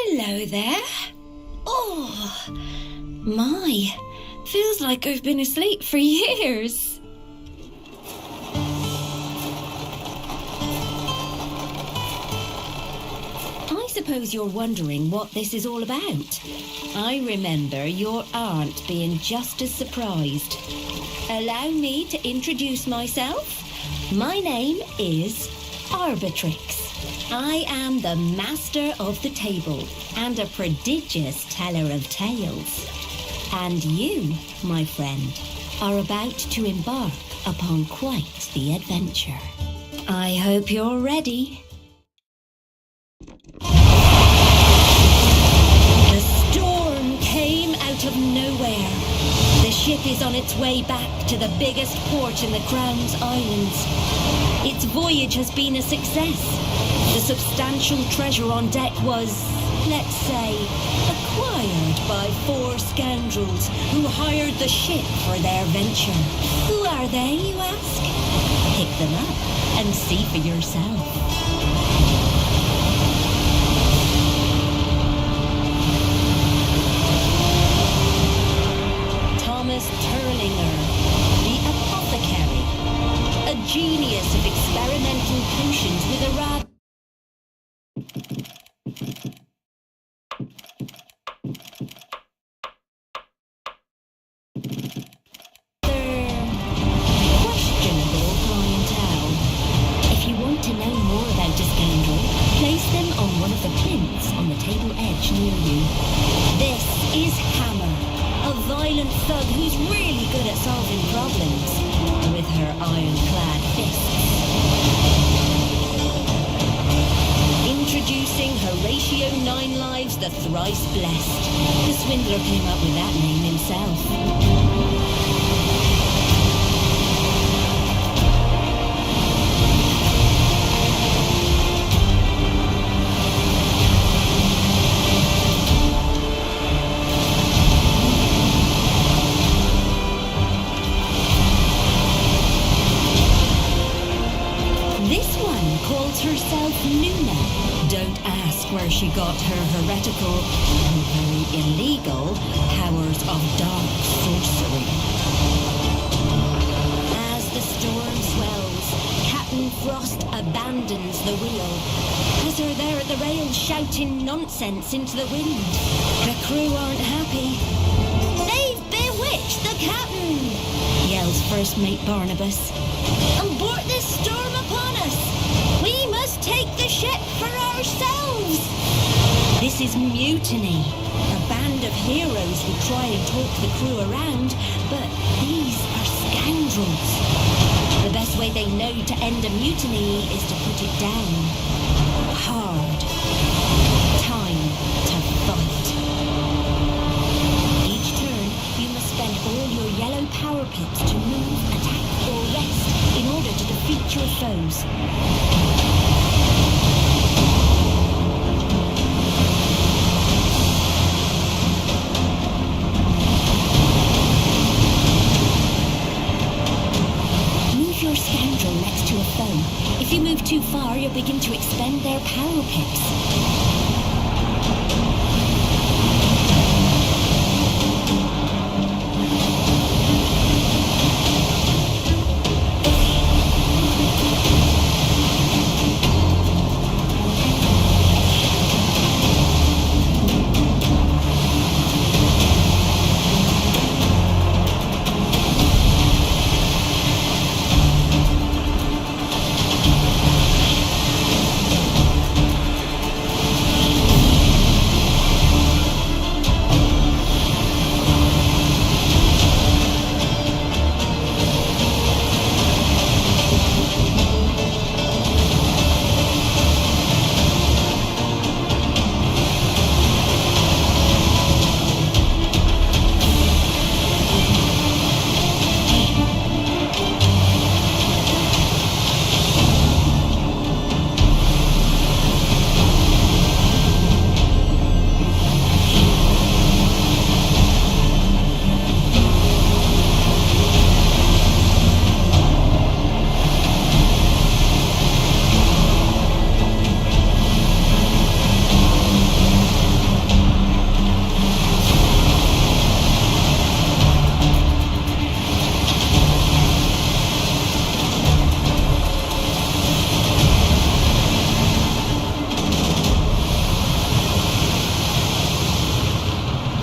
Hello there. Oh, my. Feels like I've been asleep for years. I suppose you're wondering what this is all about. I remember your aunt being just as surprised. Allow me to introduce myself. My name is Arbitrix. I am the master of the table and a prodigious teller of tales. And you, my friend, are about to embark upon quite the adventure. I hope you're ready. The storm came out of nowhere. The ship is on its way back to the biggest port in the Crown's Islands. Its voyage has been a success. The substantial treasure on deck was, let's say, acquired by 4 scoundrels who hired the ship for their venture. Who are they, you ask? Pick them up and see for yourself. Thomas Turlinger, the apothecary, a genius of experimental potions with a rather questionable clientele. If you want to know more about a scoundrel, place them on one of the plinths on the table edge near you. This is Hammer, a violent thug who's really good at solving problems with her ironclad fists. Introducing Horatio Nine Lives, the Thrice Blessed. The swindler came up with that name himself. Herself Luna. Don't ask where she got her heretical and very illegal powers of dark sorcery. As the storm swells, Captain Frost abandons the wheel. As her there at the rail shouting nonsense into the wind. The crew aren't happy. They've bewitched the captain, yells First Mate Barnabas. Abort this storm upon us! We must take the ship for ourselves! This is mutiny. A band of heroes who try and talk the crew around, but these are scoundrels. The best way they know to end a mutiny is to put it down. Hard. Time to fight. Each turn, you must spend all your yellow power pips to move, attack, or rest in order to defeat your foes. Move your scoundrel next to a foe. If you move too far, you'll begin to expend their power pips.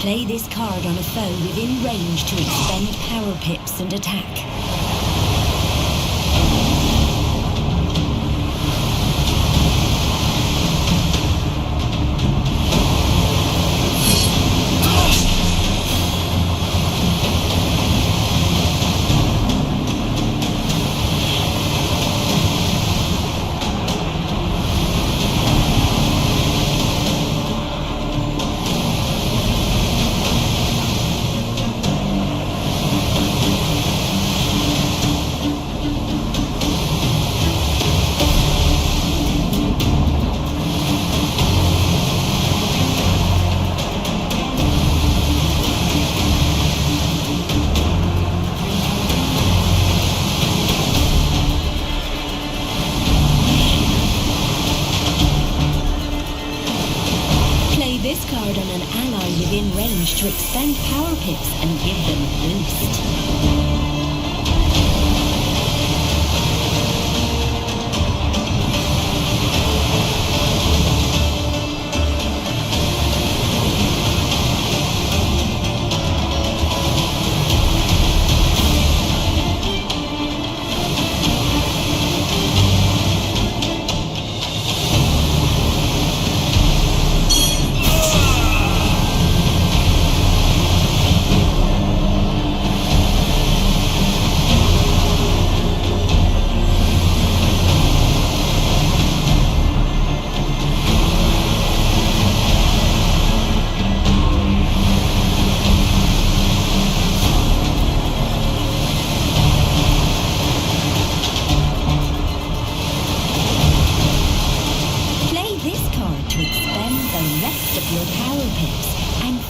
Play this card on a foe within range to expend power pips and attack. to expend power pips and give them a boost.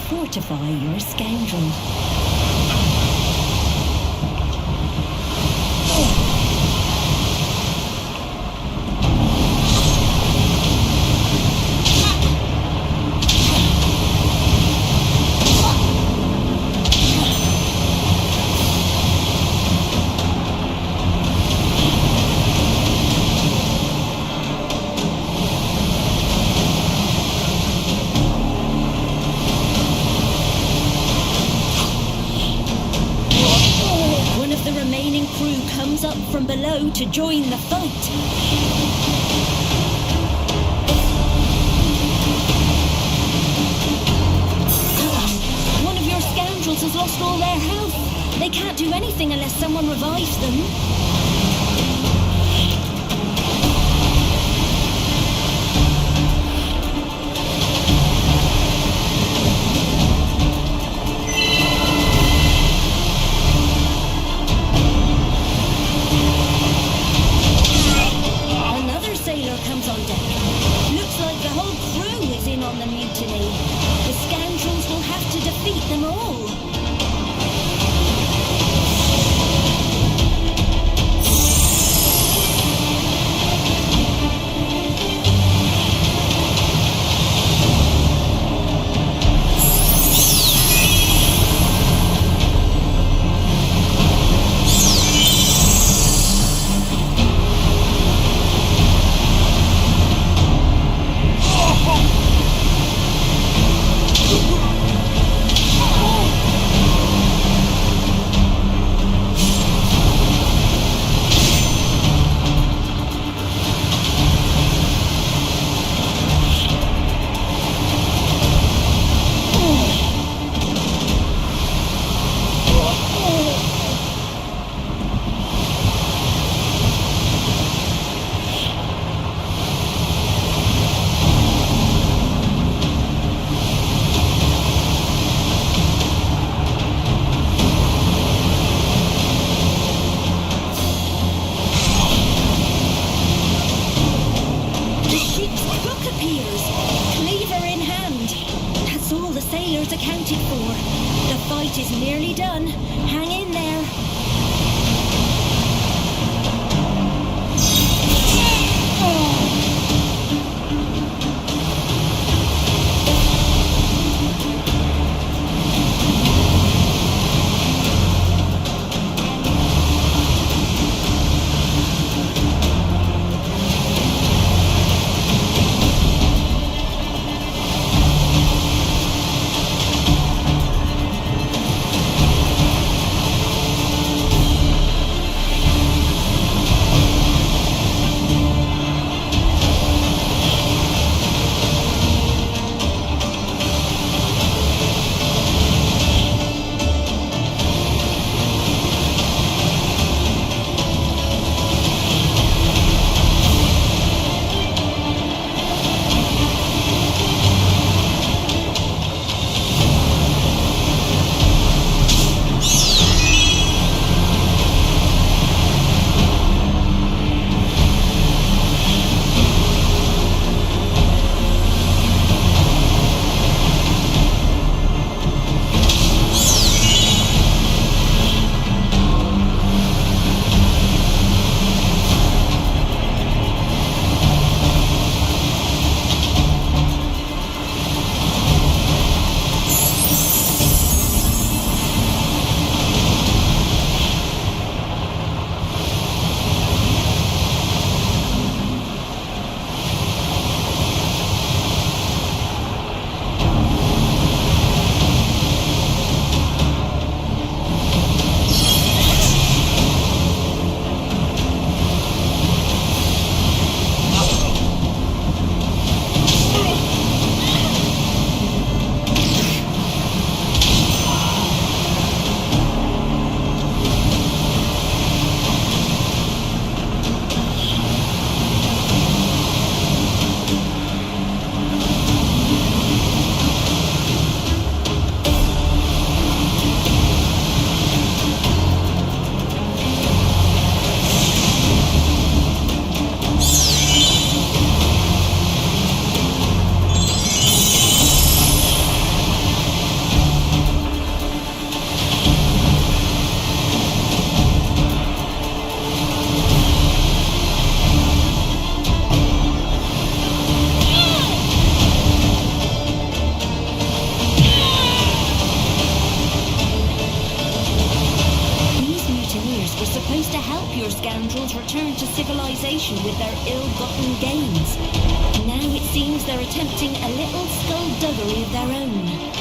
Fortify your scoundrel. Comes up from below to join the fight. One of your scoundrels has lost all their health. They can't do anything unless someone revives them. Accounted for. The fight is nearly done. Hang in there. help your scoundrels return to civilization with their ill-gotten gains. Now it seems they're attempting a little skullduggery of their own.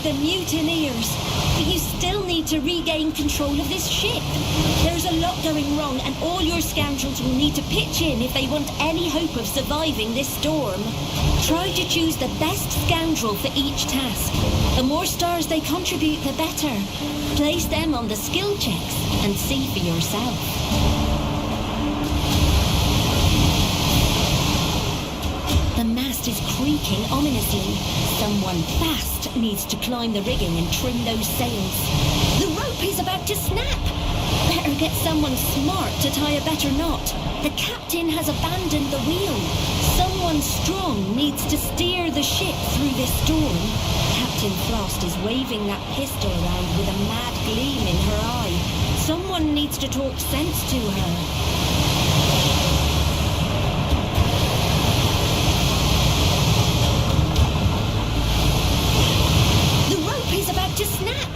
The mutineers, but you still need to regain control of this ship. There's a lot going wrong, and all your scoundrels will need to pitch in if they want any hope of surviving this storm. Try to choose the best scoundrel for each task. The more stars they contribute, the better. Place them on the skill checks and see for yourself. The mast is creaking ominously. Someone fast needs to climb the rigging and trim those sails. The rope is about to snap. Better get someone smart to tie a better knot. The captain has abandoned the wheel. Someone strong needs to steer the ship through this storm. Captain Frost is waving that pistol around with a mad gleam in her eye. Someone needs to talk sense to her. To snap!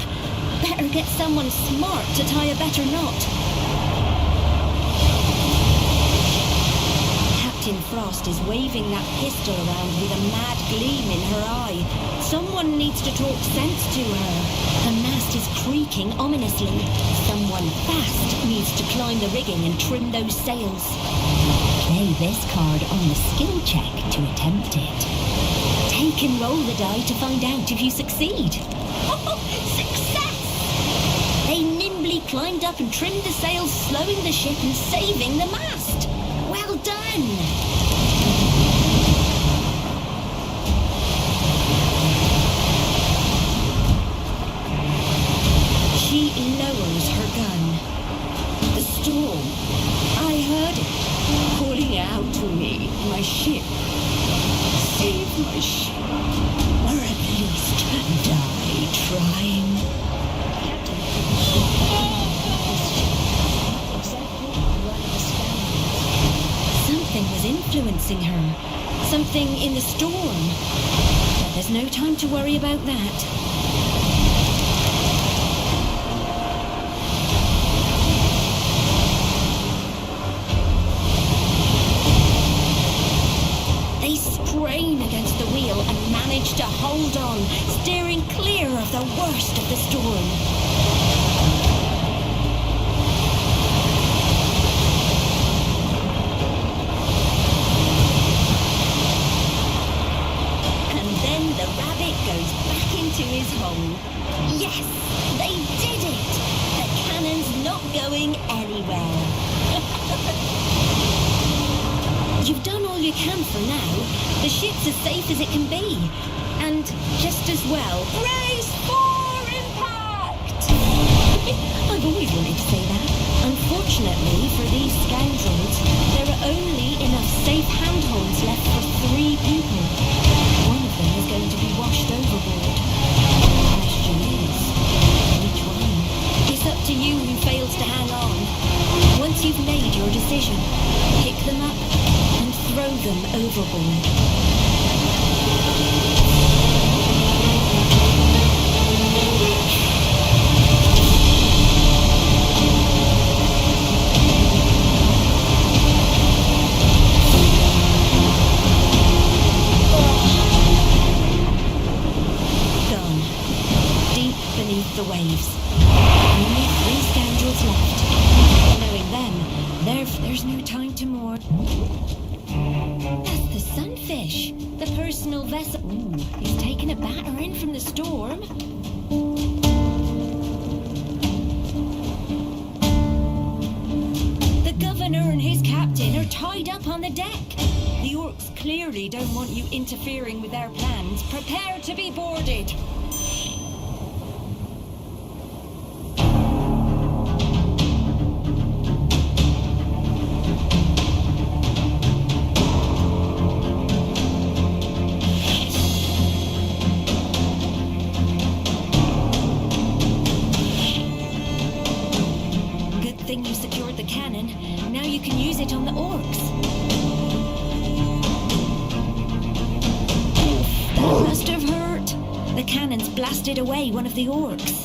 Better get someone smart to tie a better knot. Captain Frost is waving that pistol around with a mad gleam in her eye. Someone needs to talk sense to her. The mast is creaking ominously. Someone fast needs to climb the rigging and trim those sails. Play this card on the skill check to attempt it. Take and roll the die to find out if you succeed. Success! They nimbly climbed up and trimmed the sails, slowing the ship and saving the mast. Well done! She lowers her gun. The storm. I heard it, calling out to me. My ship. Save my ship. Or at least die trying. Something was influencing her. Something in the storm. But there's no time to worry about that. They strain against the wheel and manage to hold on, steering clear of the worst of the storm. Goes back into his hole. Yes, they did it! The cannon's not going anywhere. You've done all you can for now. The ship's as safe as it can be. And just as well. Brace for impact! I've always wanted to say that. Unfortunately for these scoundrels, there are only enough safe handholds left for 3 people. One of them is going to be washed overboard. The question is, which one? It's up to you who fails to hang on. Once you've made your decision, pick them up and throw them overboard. There's no time to mourn. That's the sunfish, the personal vessel. Ooh, he's taken a battering from the storm. The governor and his captain are tied up on the deck. The orcs clearly don't want you interfering with their plans. Prepare to be boarded. You secured the cannon. Now you can use it on the orcs. That must have hurt. The cannon's blasted away one of the orcs.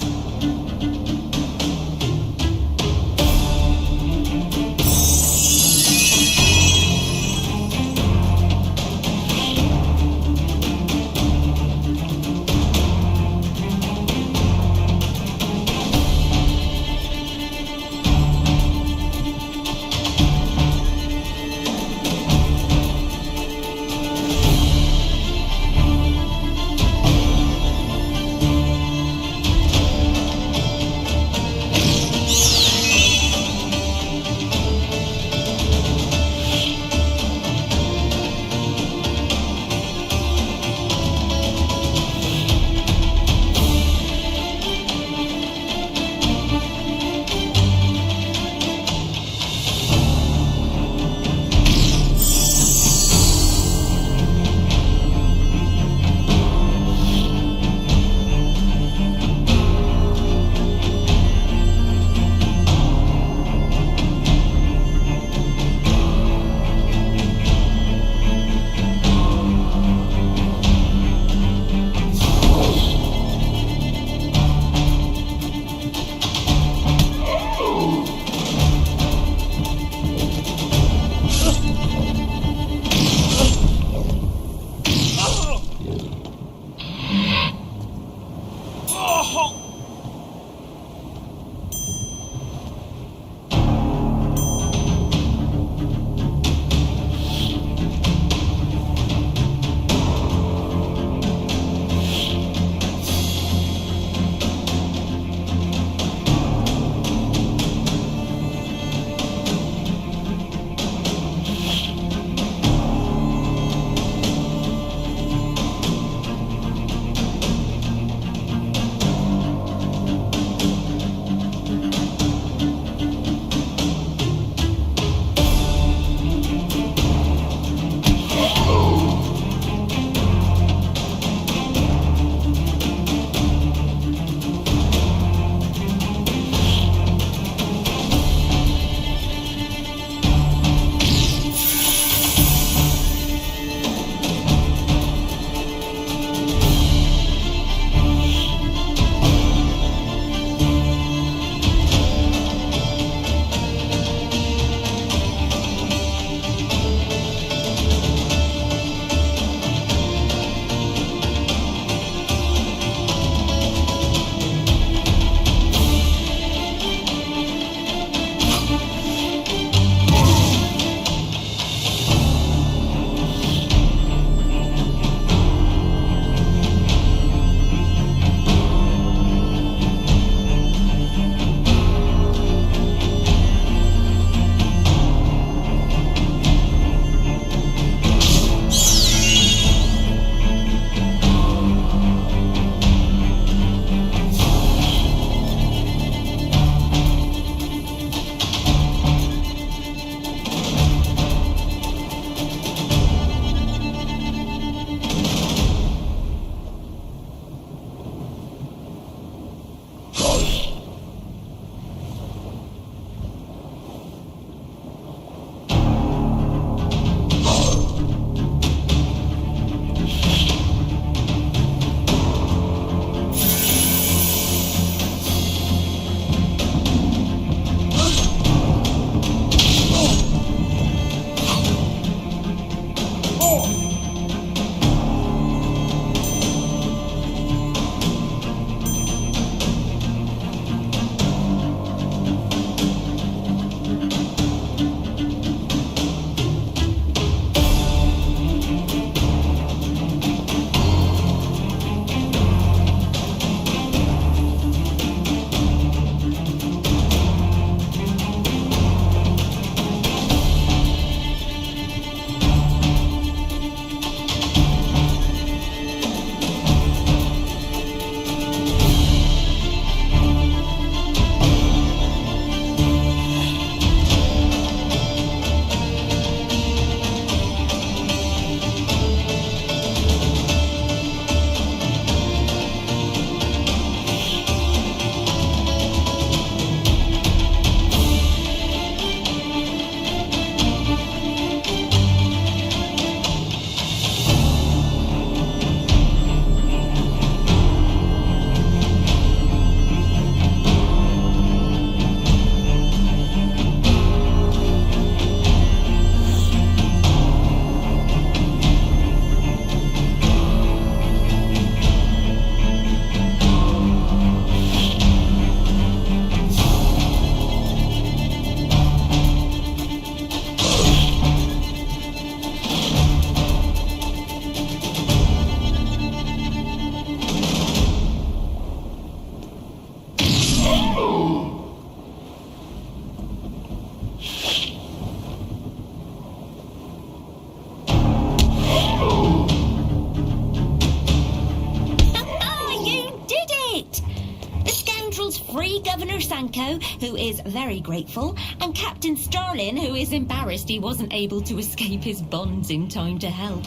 Sanko, who is very grateful, and Captain Starlin, who is embarrassed he wasn't able to escape his bonds in time to help.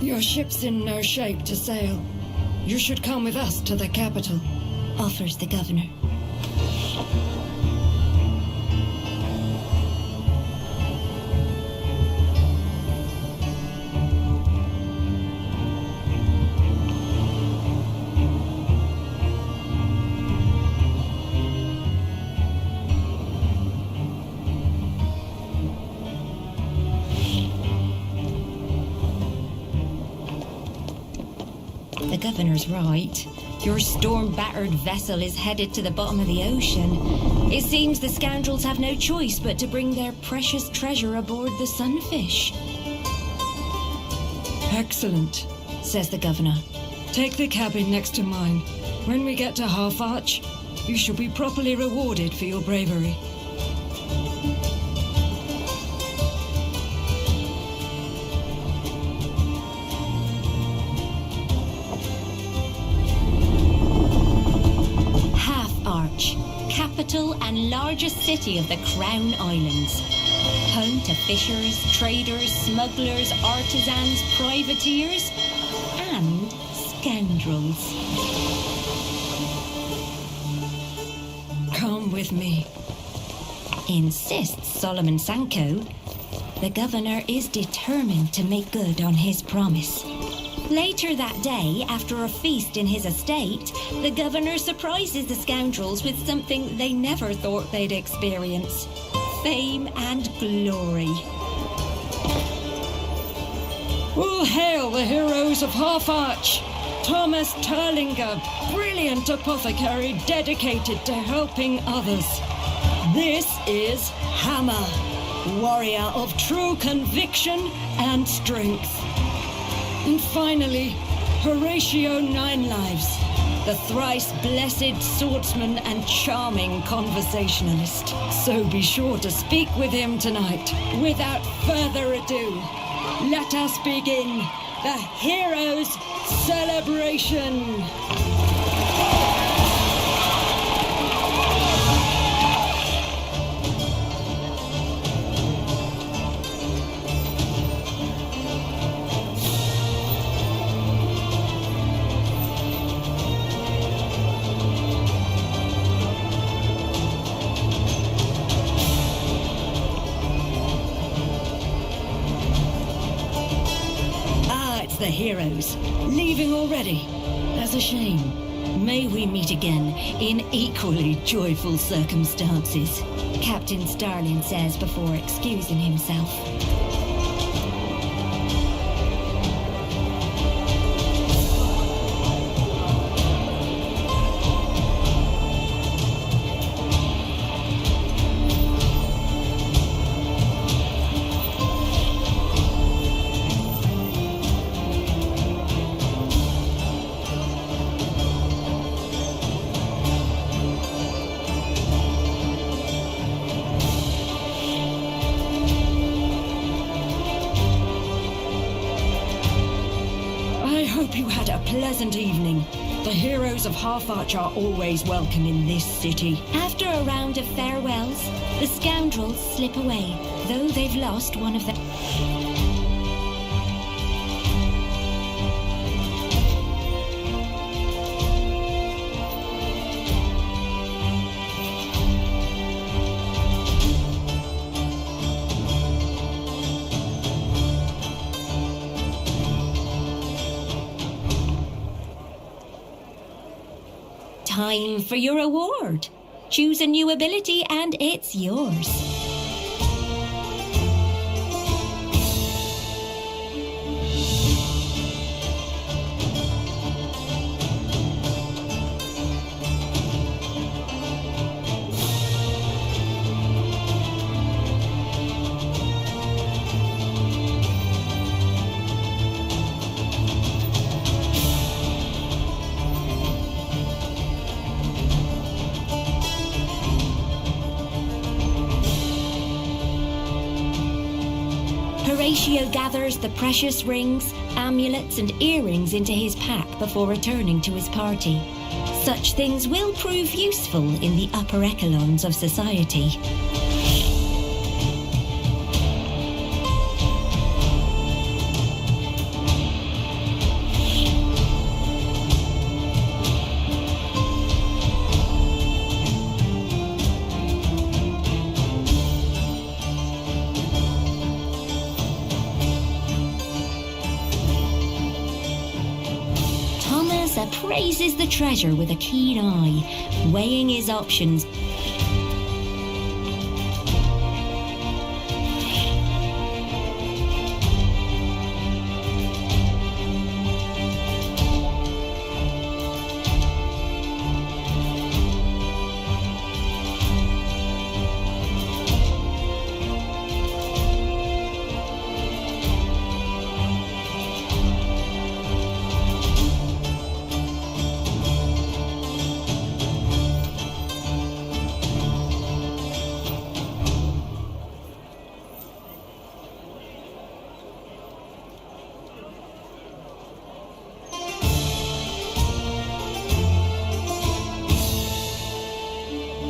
Your ship's in no shape to sail. You should come with us to the capital, offers the governor. The governor's right. Your storm-battered vessel is headed to the bottom of the ocean. It seems the scoundrels have no choice but to bring their precious treasure aboard the Sunfish. Excellent, says the governor. Take the cabin next to mine. When we get to Half Arch, you shall be properly rewarded for your bravery. Capital and largest city of the Crown Islands. Home to fishers, traders, smugglers, artisans, privateers, and scoundrels. Come with me, insists Solomon Sanko. The governor is determined to make good on his promise. Later that day, after a feast in his estate, the governor surprises the scoundrels with something they never thought they'd experience: fame and glory. All hail the heroes of Half Arch! Thomas Turlinger, brilliant apothecary dedicated to helping others. This is Hammer, warrior of true conviction and strength. And finally, Horatio Ninelives, the thrice blessed swordsman and charming conversationalist. So be sure to speak with him tonight. Without further ado, let us begin the Heroes' Celebration. The heroes, leaving already. That's a shame. May we meet again in equally joyful circumstances, Captain Starlin says before excusing himself. You had a pleasant evening. The heroes of Half Arch are always welcome in this city. After a round of farewells, the scoundrels slip away, though they've lost one of them. Time for your award. Choose a new ability and it's yours. Horatio gathers the precious rings, amulets and earrings into his pack before returning to his party. Such things will prove useful in the upper echelons of society. Appraises the treasure with a keen eye, weighing his options.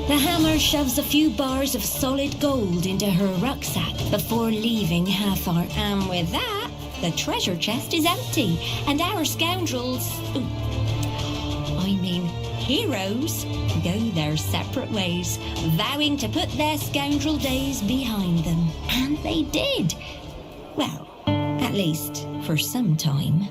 The hammer shoves a few bars of solid gold into her rucksack before leaving Halfar, and with that, the treasure chest is empty, and our scoundrels, heroes, go their separate ways, vowing to put their scoundrel days behind them. And they did. Well, at least for some time.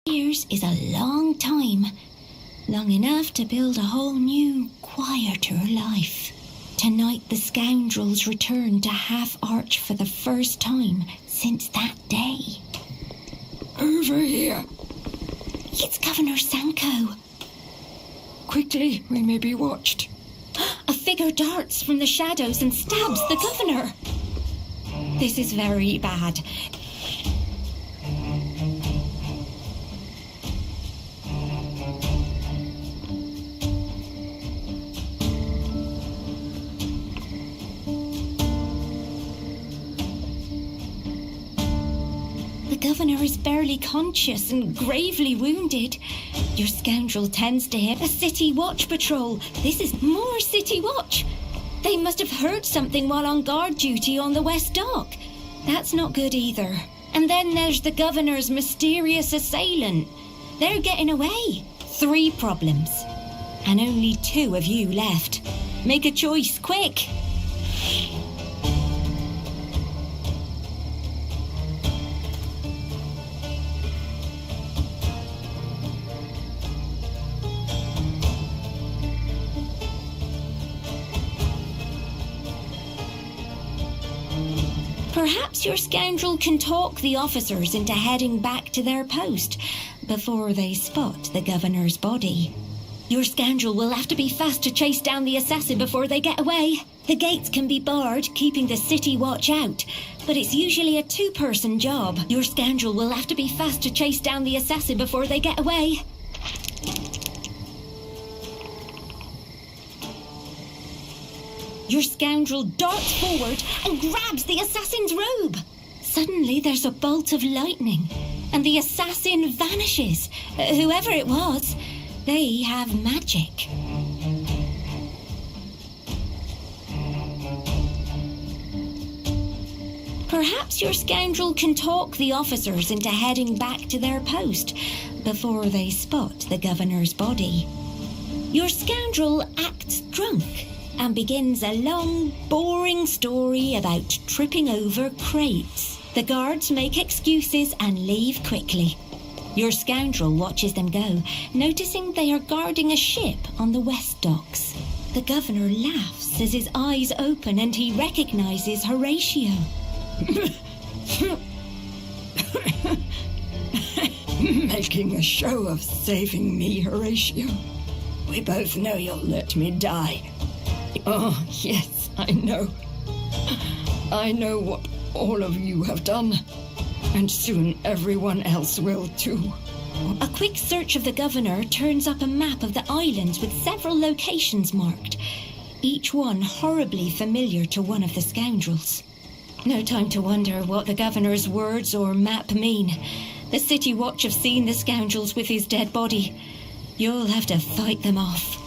Years is a long time, long enough to build a whole new, quieter life. Tonight the scoundrels return to Half Arch for the first time since that day. Over here. It's Governor Sanko. Quickly, we may be watched. A figure darts from the shadows and stabs the governor. This is very bad. The governor is barely conscious and gravely wounded. Your scoundrel tends to hit a city watch patrol. This is more city watch. They must have heard something while on guard duty on the West Dock. That's not good either. And then there's the governor's mysterious assailant. They're getting away. 3 problems. And only 2 of you left. Make a choice, quick. Perhaps your scoundrel can talk the officers into heading back to their post before they spot the governor's body. Your scoundrel will have to be fast to chase down the assassin before they get away. The gates can be barred, keeping the city watch out, but it's usually a 2-person job. Your scoundrel will have to be fast to chase down the assassin before they get away. Your scoundrel darts forward and grabs the assassin's robe. Suddenly there's a bolt of lightning. and the assassin vanishes. Whoever it was, they have magic. Perhaps your scoundrel can talk the officers into heading back to their post before they spot the governor's body. Your scoundrel acts drunk and begins a long, boring story about tripping over crates. The guards make excuses and leave quickly. Your scoundrel watches them go, noticing they are guarding a ship on the west docks. The governor laughs as his eyes open and he recognizes Horatio. Making a show of saving me, Horatio. We both know you'll let me die. Oh, yes, I know. I know what all of you have done, and soon everyone else will too. A quick search of the governor turns up a map of the islands with several locations marked, each one horribly familiar to one of the scoundrels. No time to wonder what the governor's words or map mean. The City Watch have seen the scoundrels with his dead body. You'll have to fight them off.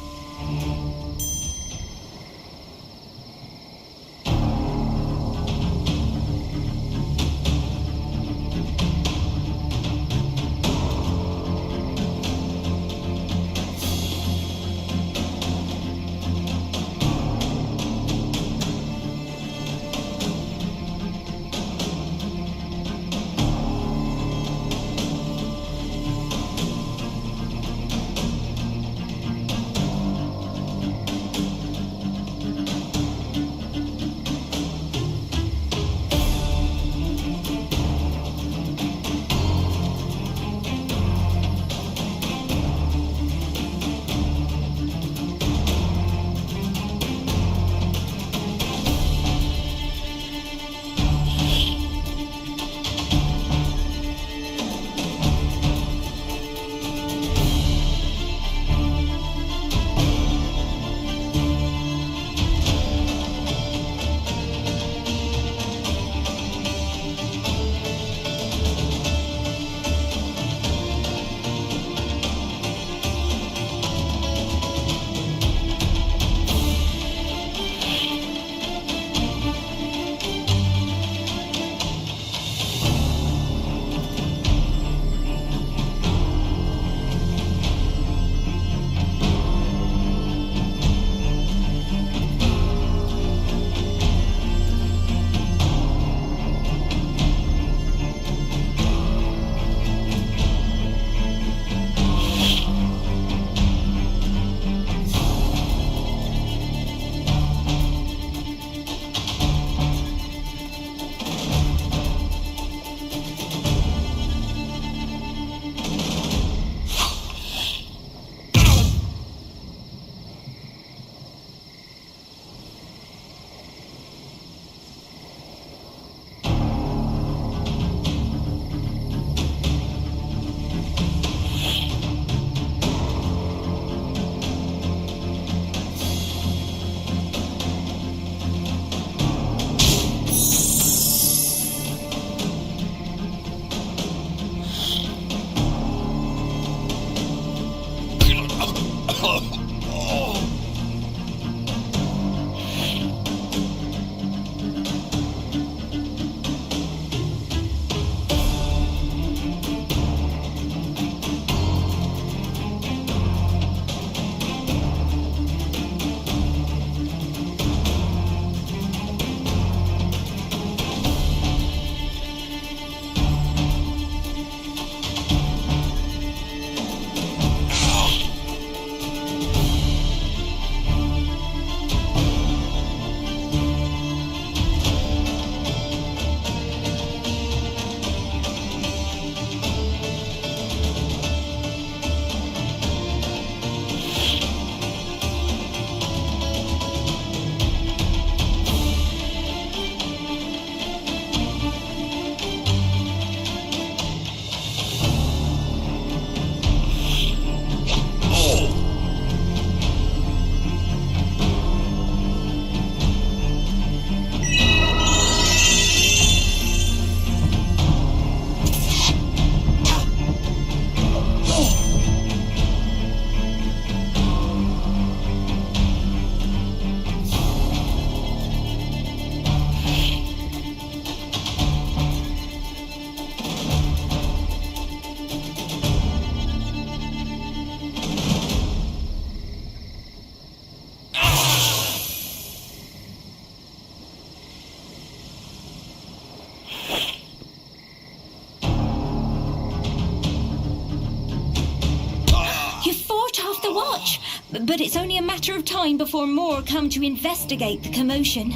Arch, but it's only a matter of time before more come to investigate the commotion.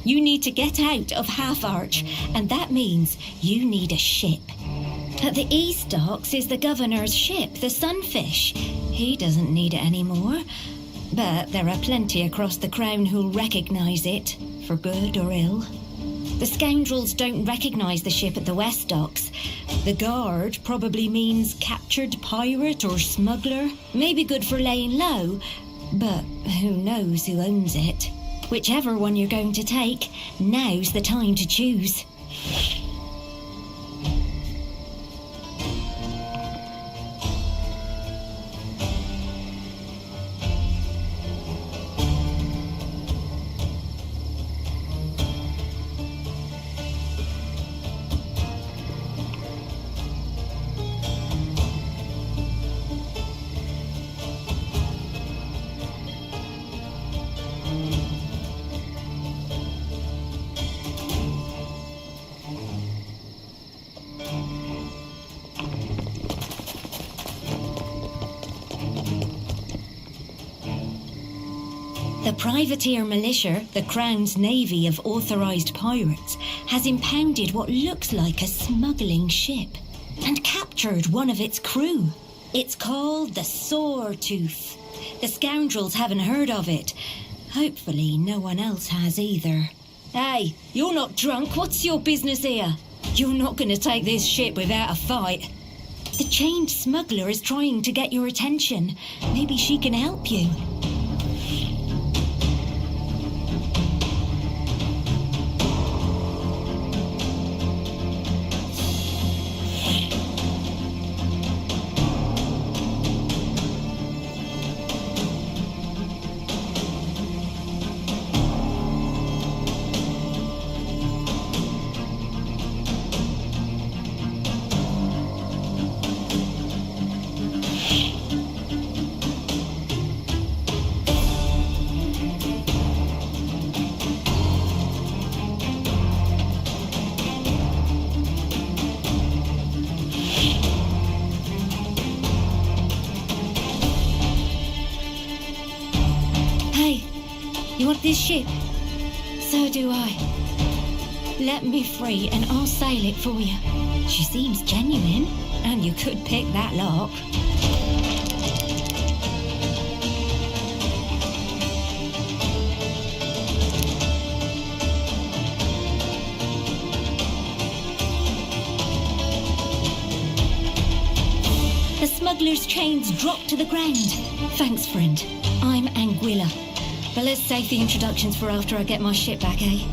You need to get out of Half Arch, and that means you need a ship. At the east docks is the governor's ship, the Sunfish. He doesn't need it anymore, but there are plenty across the Crown who'll recognise it, for good or ill. The scoundrels don't recognise the ship at the west docks. The guard probably means captured pirate or smuggler. Maybe good for laying low, but who knows who owns it. Whichever one you're going to take, now's the time to choose. The privateer militia, the Crown's navy of authorised pirates, has impounded what looks like a smuggling ship and captured one of its crew. It's called the Sawtooth. The scoundrels haven't heard of it. Hopefully no one else has either. Hey, you're not drunk. What's your business here? You're not going to take this ship without a fight. The chained smuggler is trying to get your attention. Maybe she can help you. You want this ship? So do I. Let me free and I'll sail it for you. She seems genuine, and you could pick that lock. The smuggler's chains drop to the ground. Thanks, friend. I'm Anguilla. But let's save the introductions for after I get my ship back, eh?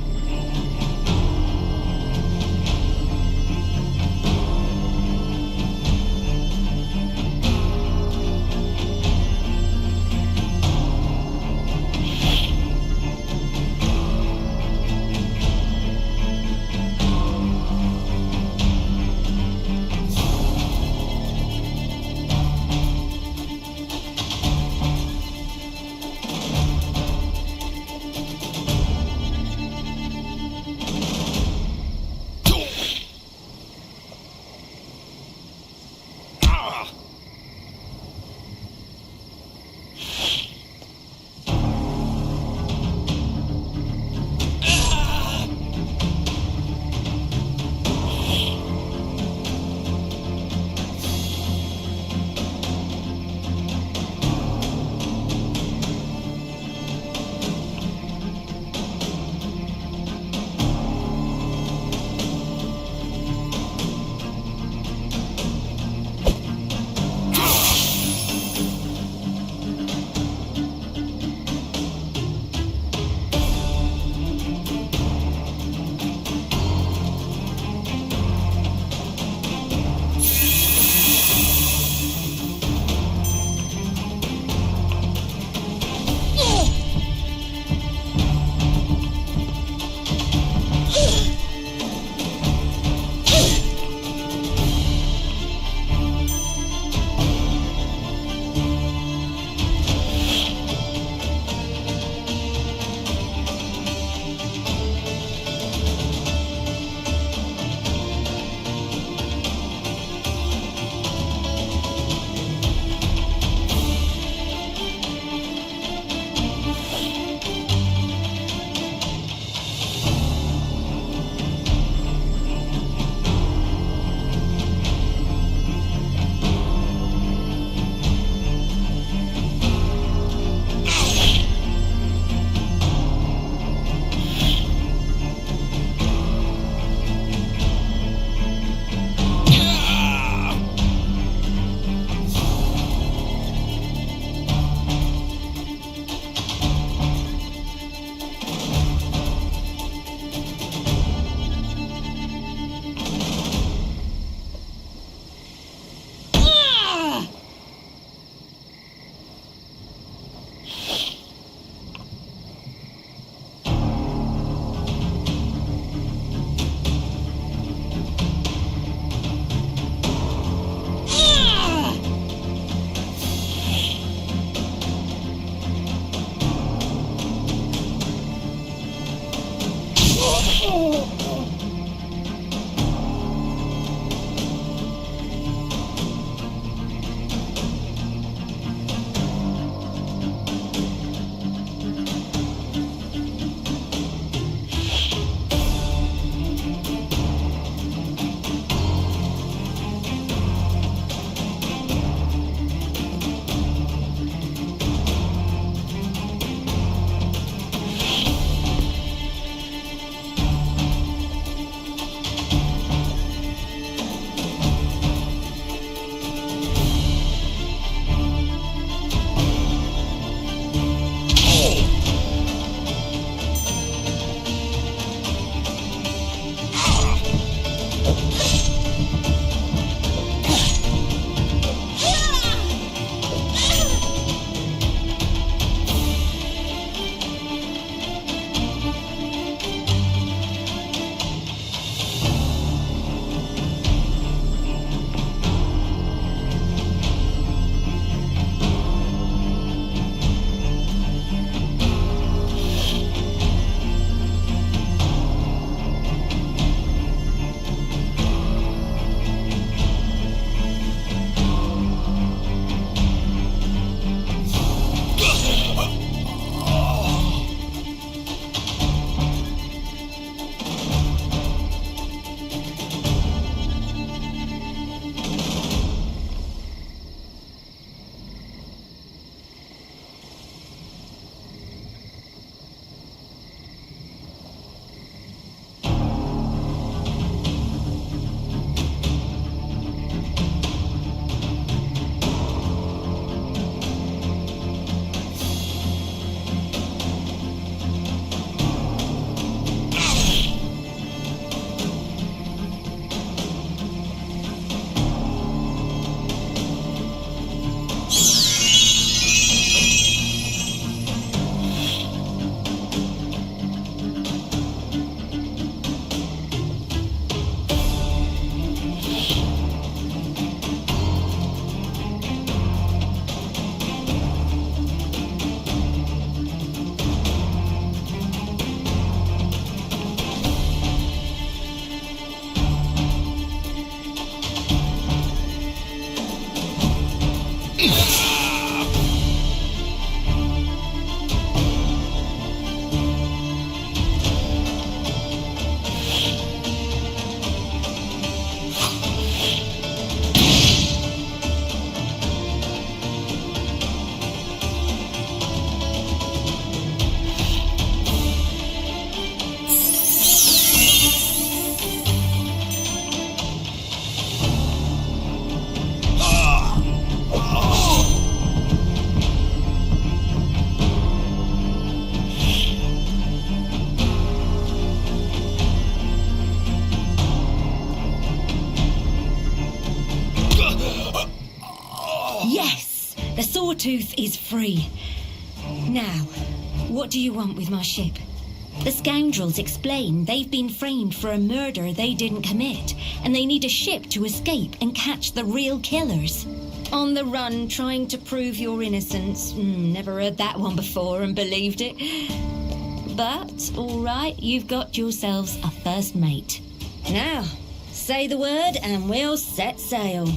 Sawtooth is free. Now, what do you want with my ship? The scoundrels explain they've been framed for a murder they didn't commit, and they need a ship to escape and catch the real killers. On the run, trying to prove your innocence. Never heard that one before and believed it. But, all right, you've got yourselves a first mate. Now, say the word and we'll set sail.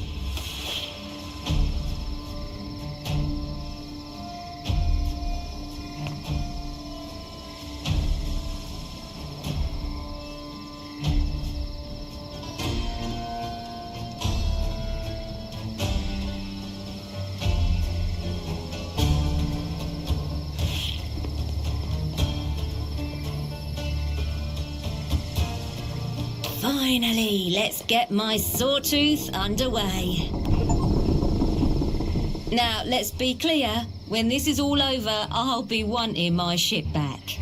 Finally, let's get my Sawtooth underway. Now, let's be clear. When this is all over, I'll be wanting my ship back.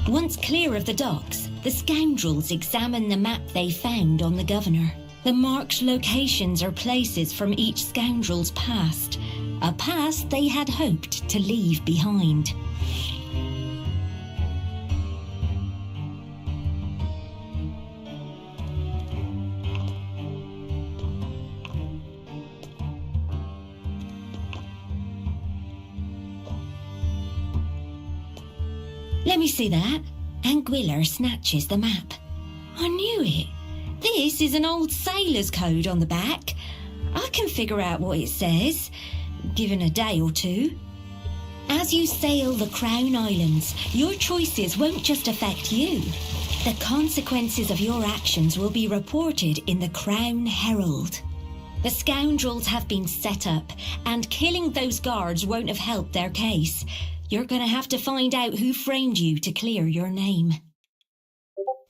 Once clear of the docks, the scoundrels examine the map they found on the Governor. The marked locations are places from each scoundrel's past, a past they had hoped to leave behind. Let me see that. Anguilla snatches the map. I knew it. This is an old sailor's code on the back. I can figure out what it says, given a day or two. As you sail the Crown Islands, your choices won't just affect you. The consequences of your actions will be reported in the Crown Herald. The scoundrels have been set up, and killing those guards won't have helped their case. You're going to have to find out who framed you to clear your name.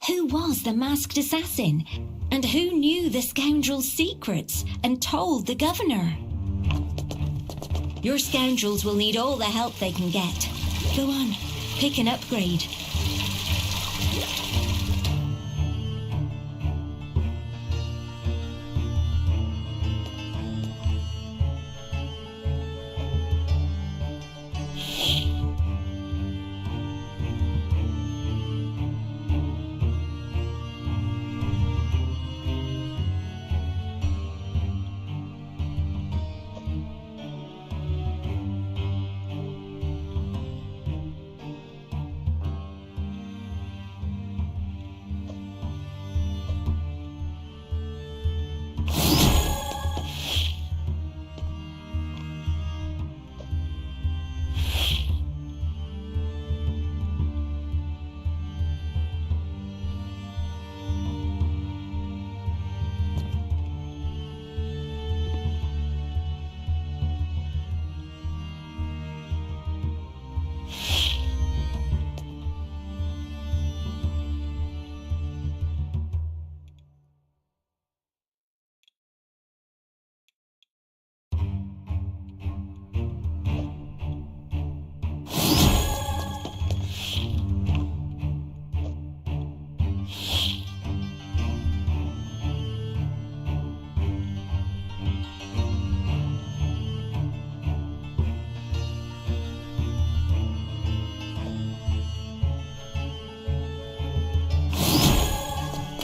Who was the masked assassin? And who knew the scoundrel's secrets and told the governor? Your scoundrels will need all the help they can get. Go on, pick an upgrade.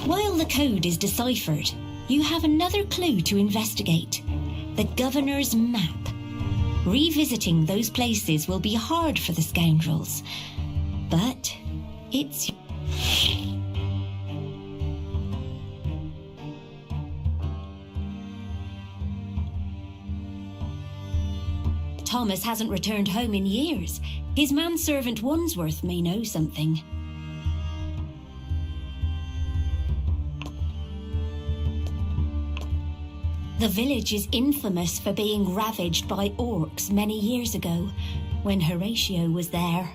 While the code is deciphered, you have another clue to investigate. The governor's map. Revisiting those places will be hard for the scoundrels, but it's... Thomas hasn't returned home in years. His manservant Wandsworth may know something. The village is infamous for being ravaged by orcs many years ago, when Horatio was there.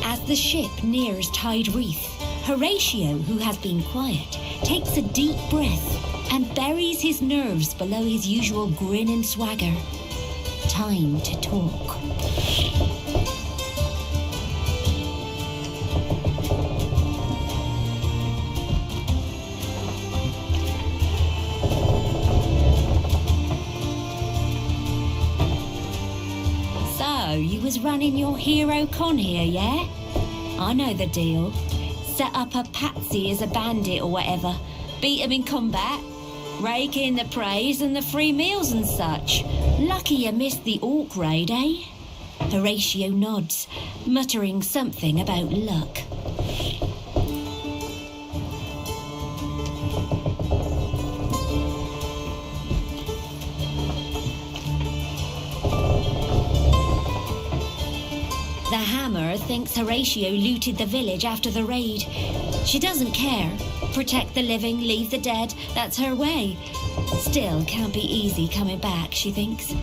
As the ship nears Tide Reef, Horatio, who has been quiet, takes a deep breath and buries his nerves below his usual grin and swagger. Time to talk. So, you was running your hero con here, yeah? I know the deal. Set up a patsy as a bandit or whatever. Beat him in combat. Rake in the praise and the free meals and such. Lucky you missed the orc raid, eh? Horatio nods, muttering something about luck. The Hammer thinks Horatio looted the village after the raid. She doesn't care. Protect the living, leave the dead, that's her way. Still, can't be easy coming back, she thinks.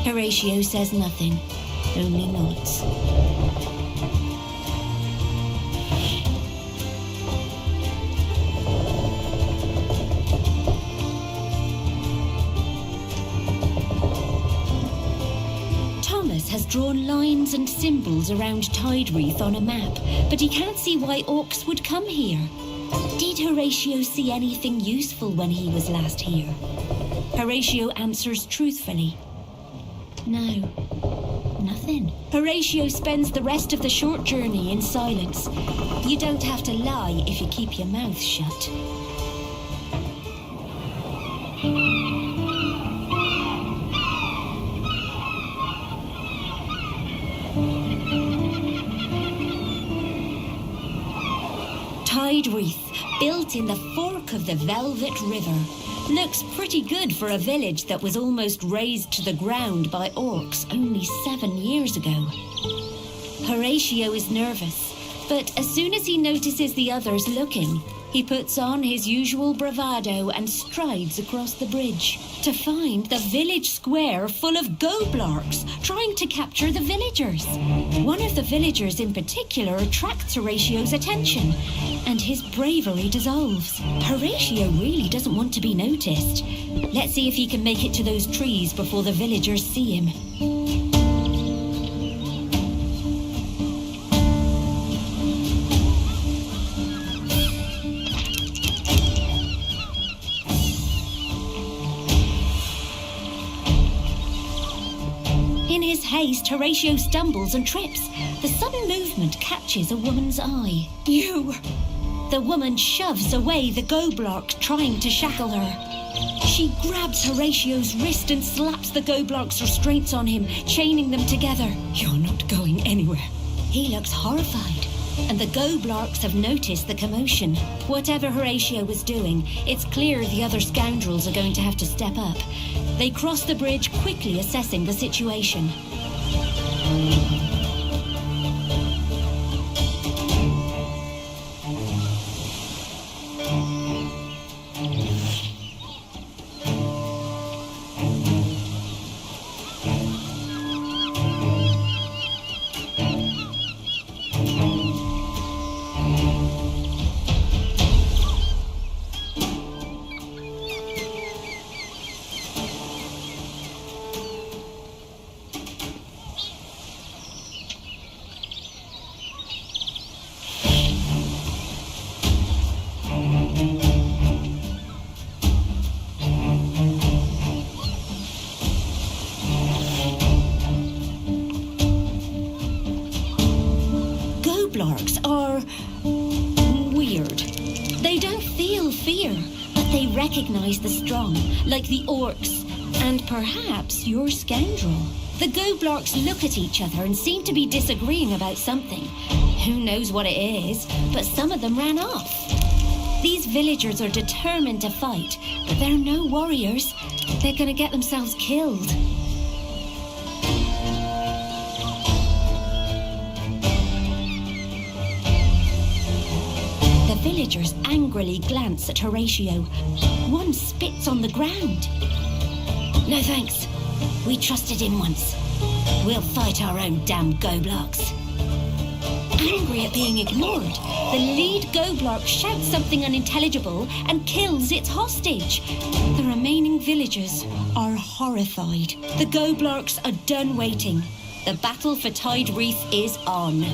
Horatio says nothing, only nods. Thomas has drawn lines and symbols around Tide Reef on a map, but he can't see why orcs would come here. Did Horatio see anything useful when he was last here? Horatio answers truthfully. No, nothing. Horatio spends the rest of the short journey in silence. You don't have to lie if you keep your mouth shut. Tide Wreath, built in the fork of the Velvet River. Looks pretty good for a village that was almost razed to the ground by orcs only 7 years ago. Horatio is nervous, but as soon as he notices the others looking, he puts on his usual bravado and strides across the bridge to find the village square full of goblarks trying to capture the villagers. One of the villagers in particular attracts Horatio's attention, and his bravery dissolves. Horatio really doesn't want to be noticed. Let's see if he can make it to those trees before the villagers see him. In his haste, Horatio stumbles and trips. The sudden movement catches a woman's eye. You! The woman shoves away the goblark trying to shackle her. She grabs Horatio's wrist and slaps the goblark's restraints on him, chaining them together. You're not going anywhere. He looks horrified, and the goblarks have noticed the commotion. Whatever Horatio was doing, it's clear the other scoundrels are going to have to step up. They cross the bridge, quickly assessing the situation. Goblarks are weird. They don't feel fear, but they recognize the strong, like the orcs, and perhaps your scoundrel. The goblarks look at each other and seem to be disagreeing about something. Who knows what it is, but some of them ran off. These villagers are determined to fight, but they're no warriors. They're gonna get themselves killed. The villagers angrily glance at Horatio. One spits on the ground. No thanks. We trusted him once. We'll fight our own damn goblarks. Angry at being ignored, the lead goblark shouts something unintelligible and kills its hostage. The remaining villagers are horrified. The goblarks are done waiting. The battle for Tide Wreath is on.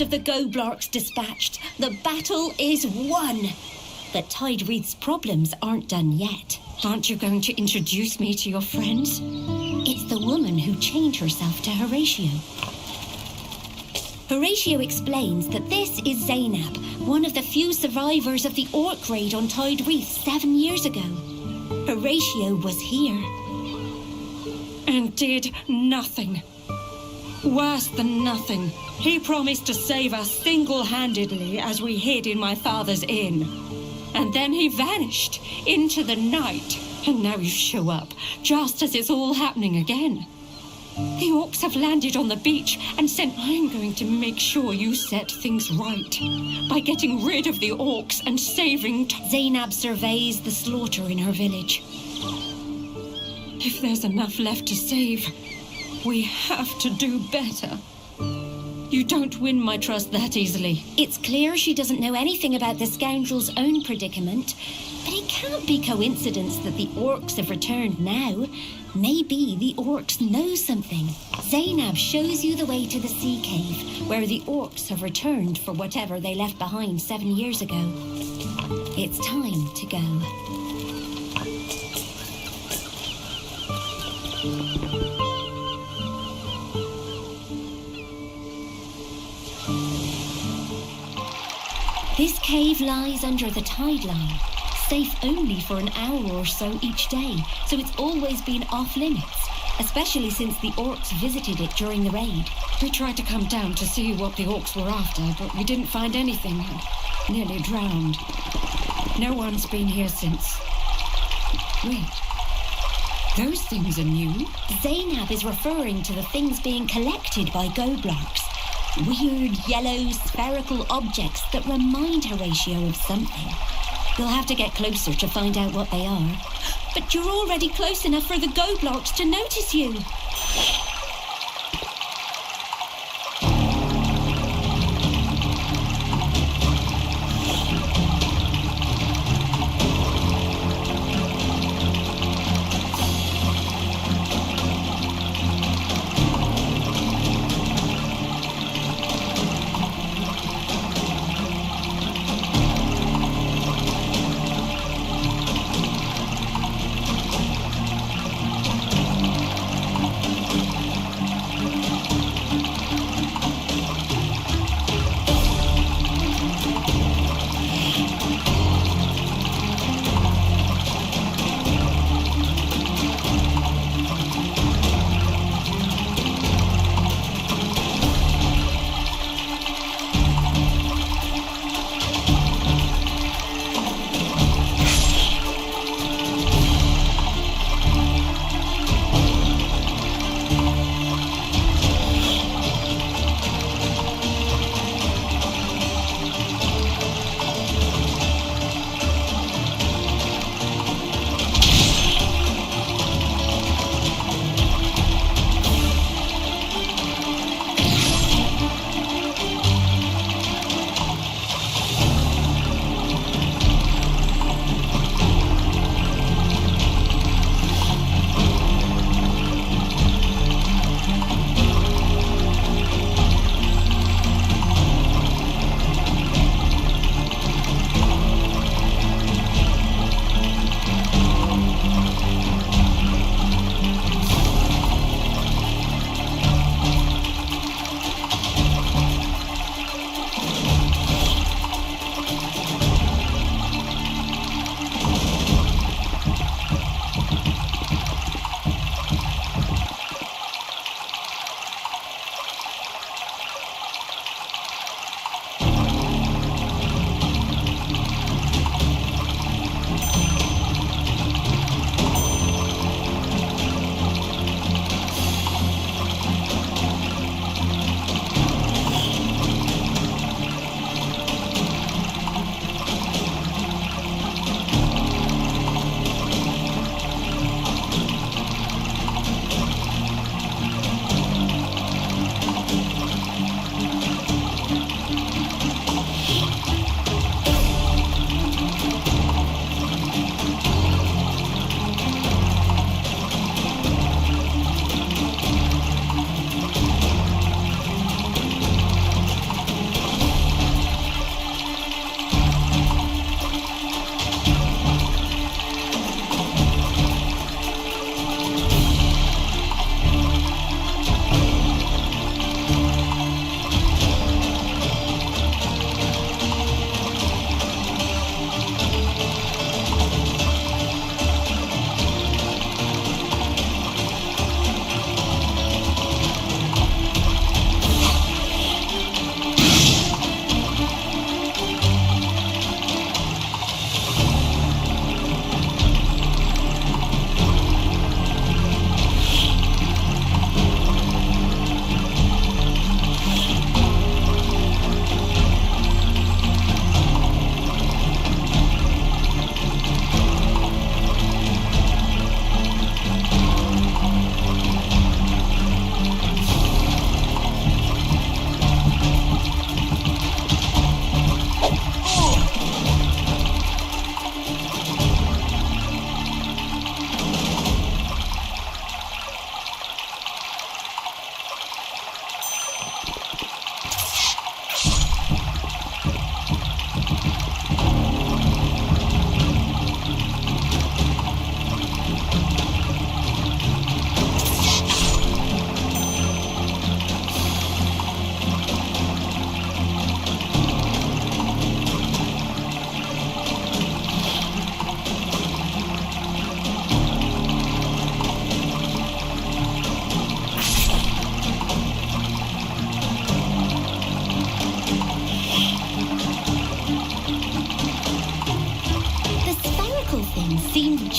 last of the Goblarks dispatched. The battle is won. But Tide Wreath's problems aren't done yet. Aren't you going to introduce me to your friends? It's the woman who chained herself to Horatio. Horatio explains that this is Zainab, one of the few survivors of the Orc raid on Tide Wreath 7 years ago. Horatio was here. And did nothing. Worse than nothing. He promised to save us single-handedly as we hid in my father's inn. And then he vanished into the night. And now you show up, just as it's all happening again. The Orcs have landed on the beach and said I'm going to make sure you set things right. By getting rid of the Orcs and saving... Zainab surveys the slaughter in her village. If there's enough left to save, we have to do better. You don't win my trust that easily. It's clear she doesn't know anything about the scoundrel's own predicament, but it can't be coincidence that the Orcs have returned now. Maybe the Orcs know something. Zainab shows you the way to the sea cave, where the Orcs have returned for whatever they left behind 7 years ago. It's time to go. This cave lies under the tide line, safe only for an hour or so each day, so it's always been off limits, especially since the Orcs visited it during the raid. We tried to come down to see what the Orcs were after, but we didn't find anything. Nearly drowned. No one's been here since. Wait. Those things are new. Zainab is referring to the things being collected by Goblarks. Weird yellow spherical objects that remind Horatio of something. You'll have to get closer to find out what they are. But you're already close enough for the Goblarks to notice you.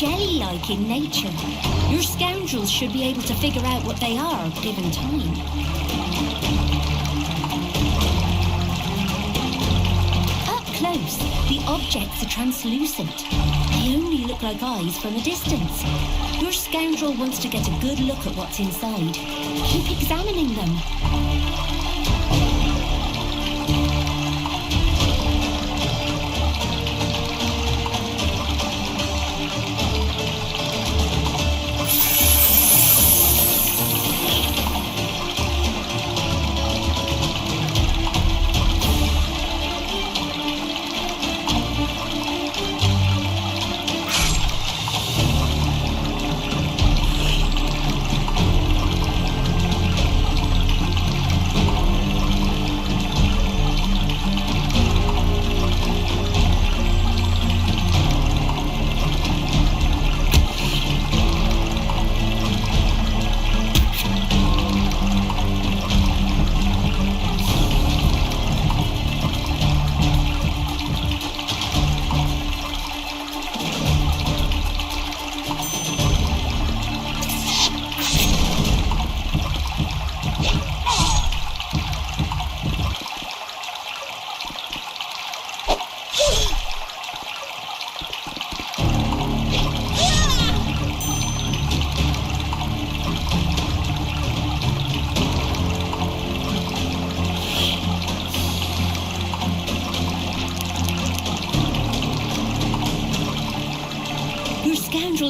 jelly-like in nature. Your scoundrels should be able to figure out what they are, given time. Up close, the objects are translucent. They only look like eyes from a distance. Your scoundrel wants to get a good look at what's inside. Keep examining them.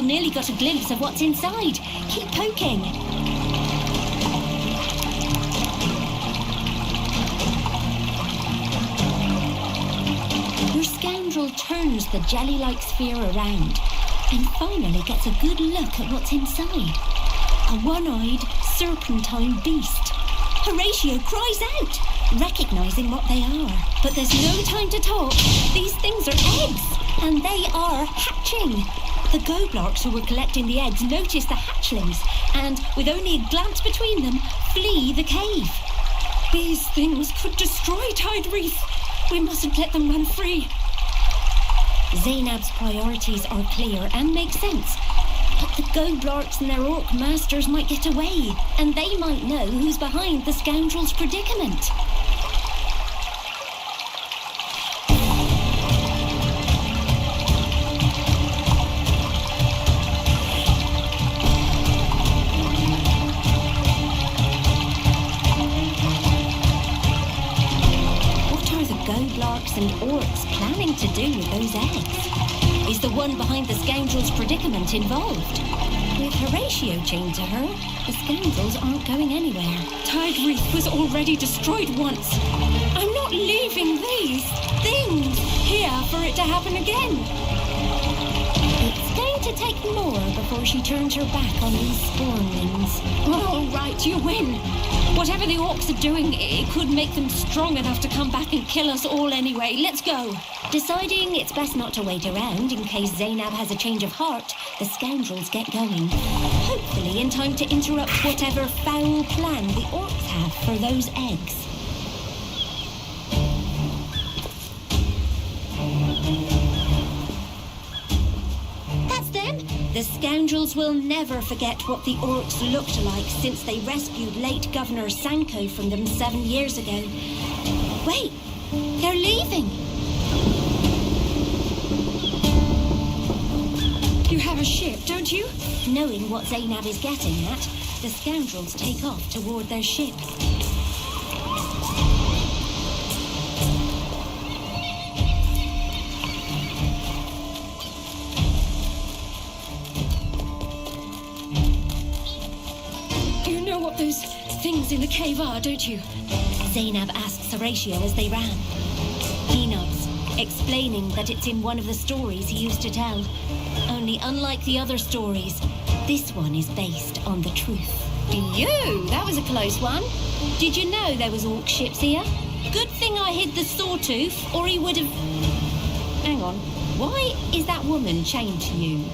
Nearly got a glimpse of what's inside. Keep poking. Your scoundrel turns the jelly-like sphere around and finally gets a good look at what's inside. A one-eyed, serpentine beast. Horatio cries out, recognizing what they are. But there's no time to talk. These things are eggs, and they are hatching. The goblarks who were collecting the eggs notice the hatchlings and, with only a glance between them, flee the cave. These things could destroy Tidereath. We mustn't let them run free. Zainab's priorities are clear and make sense. But the goblarks and their orc masters might get away, and they might know who's behind the scoundrel's predicament. And orcs planning to do with those eggs? Is the one behind the scoundrel's predicament involved? With Horatio chained to her, the scoundrels aren't going anywhere. Tidereath was already destroyed once. I'm not leaving these things here for it to happen again. It's going to take more before she turns her back on these spawnlings. All right, you win. Whatever the orcs are doing, it could make them strong enough to come back and kill us all anyway. Let's go. Deciding it's best not to wait around in case Zainab has a change of heart, the scoundrels get going. Hopefully in time to interrupt whatever foul plan the orcs have for those eggs. The scoundrels will never forget what the orcs looked like since they rescued late Governor Sanko from them 7 years ago. Wait, they're leaving. You have a ship, don't you? Knowing what Zainab is getting at, the scoundrels take off toward their ship. Those things in the cave are, don't you? Zainab asks Horatio as they ran. He nods, explaining that it's in one of the stories he used to tell. Only unlike the other stories, this one is based on the truth. You! That was a close one. Did you know there was orc ships here? Good thing I hid the sawtooth, or he would have... Hang on. Why is that woman chained to you?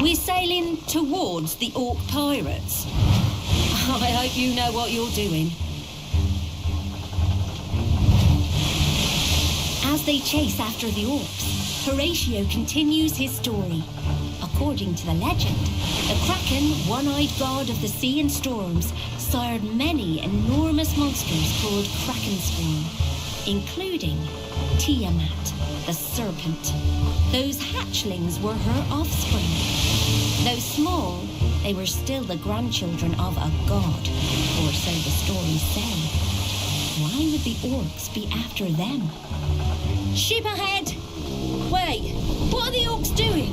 We're sailing towards the orc pirates. I hope you know what you're doing. As they chase after the orcs, Horatio continues his story. According to the legend, the Kraken, one-eyed god of the sea and storms, sired many enormous monsters called Krakenspawn, including Tiamat, the serpent. Those hatchlings were her offspring. Though small, they were still the grandchildren of a god, or so the stories say. Why would the orcs be after them? Ship ahead! Wait, what are the orcs doing?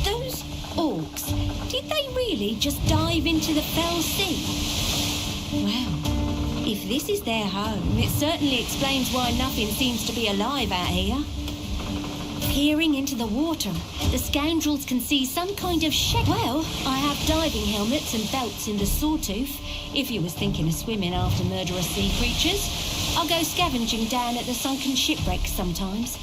Those orcs, did they really just dive into the fell sea? Well, if this is their home, it certainly explains why nothing seems to be alive out here. Peering into the water, the scoundrels can see some kind of shape. Well, I have diving helmets and belts in the Sawtooth, if you was thinking of swimming after murderous sea creatures. I'll go scavenging down at the sunken shipwrecks sometimes.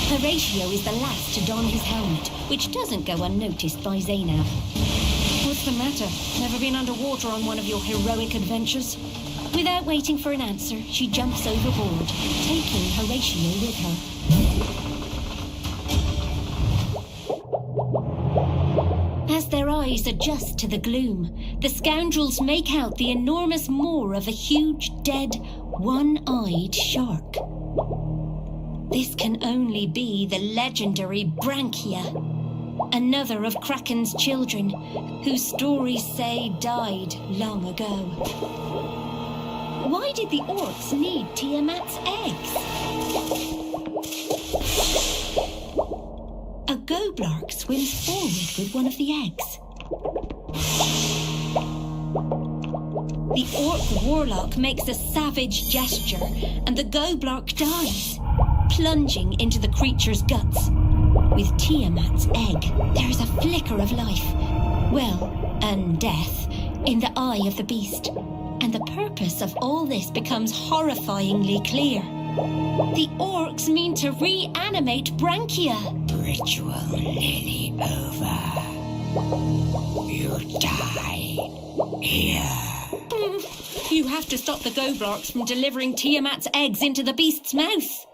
Horatio is the last to don his helmet, which doesn't go unnoticed by Zainab. What's the matter? Never been underwater on one of your heroic adventures? Without waiting for an answer, she jumps overboard, taking Horatio with her. As their eyes adjust to the gloom, the scoundrels make out the enormous maw of a huge, dead, one-eyed shark. This can only be the legendary Branchia, another of Kraken's children, whose stories say died long ago. Why did the orcs need Tiamat's eggs? A goblark swims forward with one of the eggs. The orc warlock makes a savage gesture, and the goblark dies, plunging into the creature's guts. With Tiamat's egg, there is a flicker of life, well, and death, in the eye of the beast. And the purpose of all this becomes horrifyingly clear. The orcs mean to reanimate Branchia. Ritual nearly over. You die here. You have to stop the goblarks from delivering Tiamat's eggs into the beast's mouth.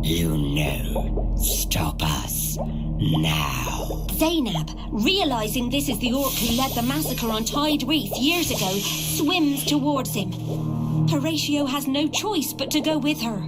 You know, stop us now. Zainab, realizing this is the orc who led the massacre on Tide Reef years ago, swims towards him. Horatio has no choice but to go with her.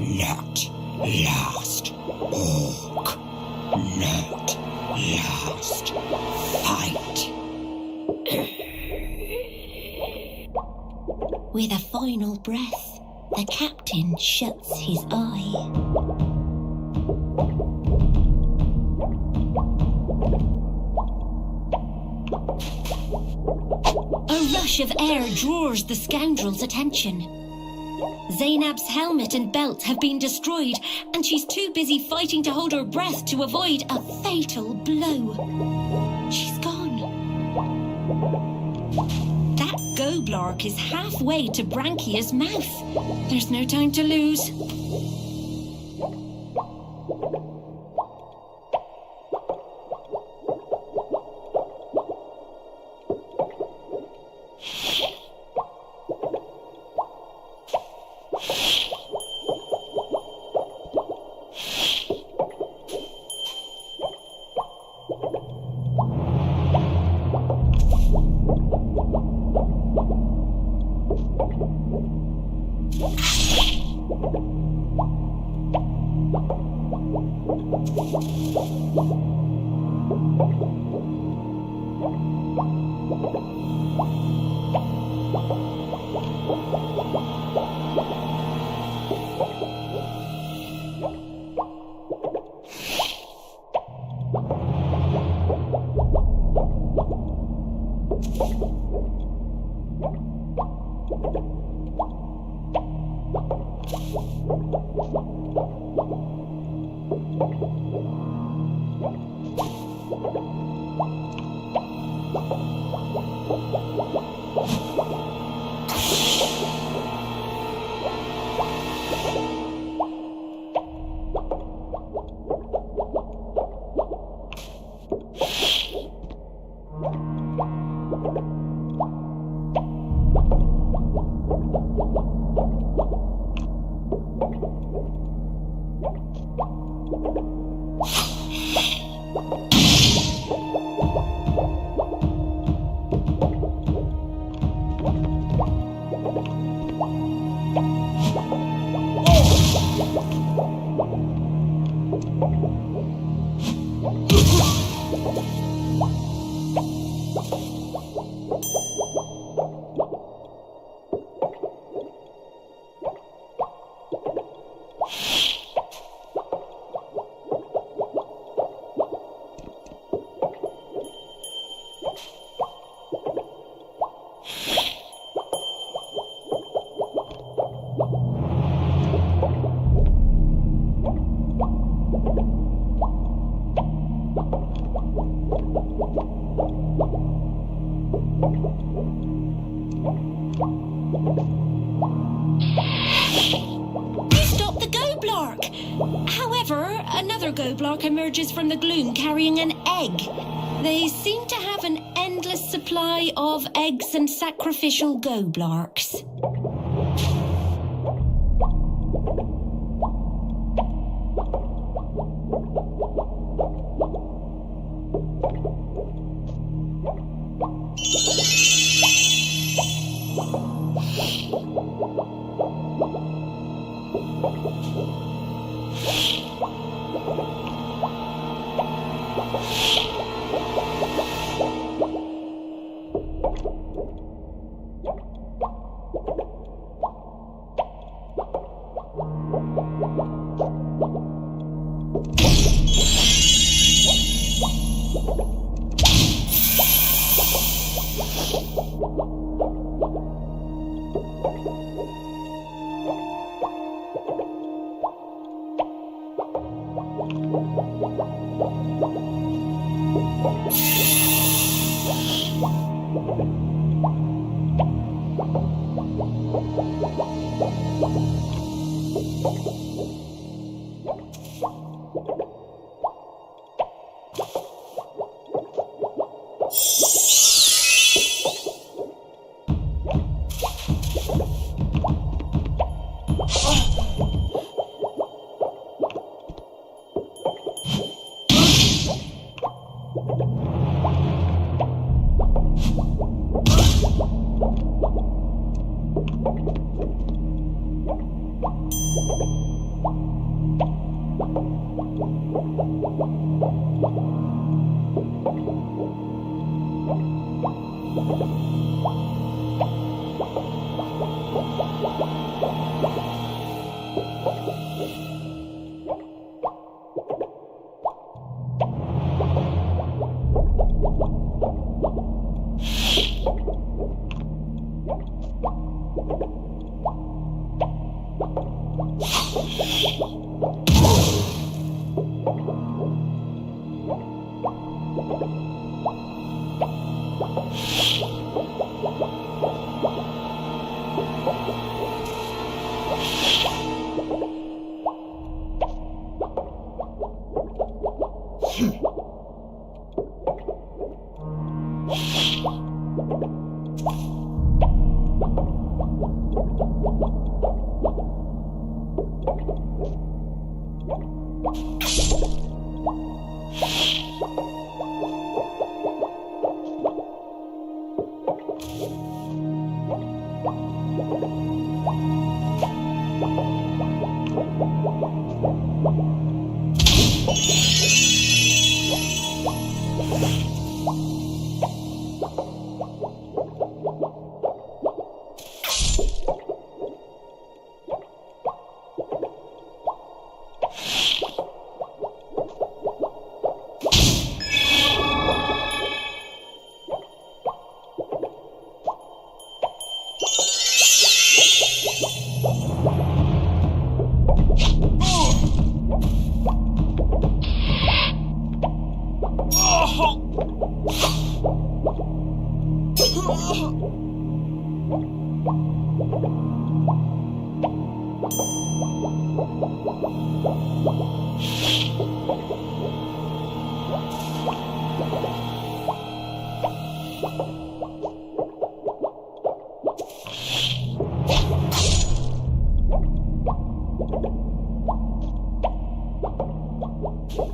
Not last, orc. Not last. Fight. With a final breath, the captain shuts his eye. A rush of air draws the scoundrel's attention. Zainab's helmet and belt have been destroyed, and she's too busy fighting to hold her breath to avoid a fatal blow. She's gone. That goblark is halfway to Branchia's mouth. There's no time to lose. Goblark emerges from the gloom carrying an egg. They seem to have an endless supply of eggs and sacrificial goblarks.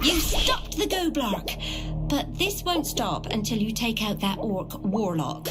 You stopped the Goblark, but this won't stop until you take out that orc warlock.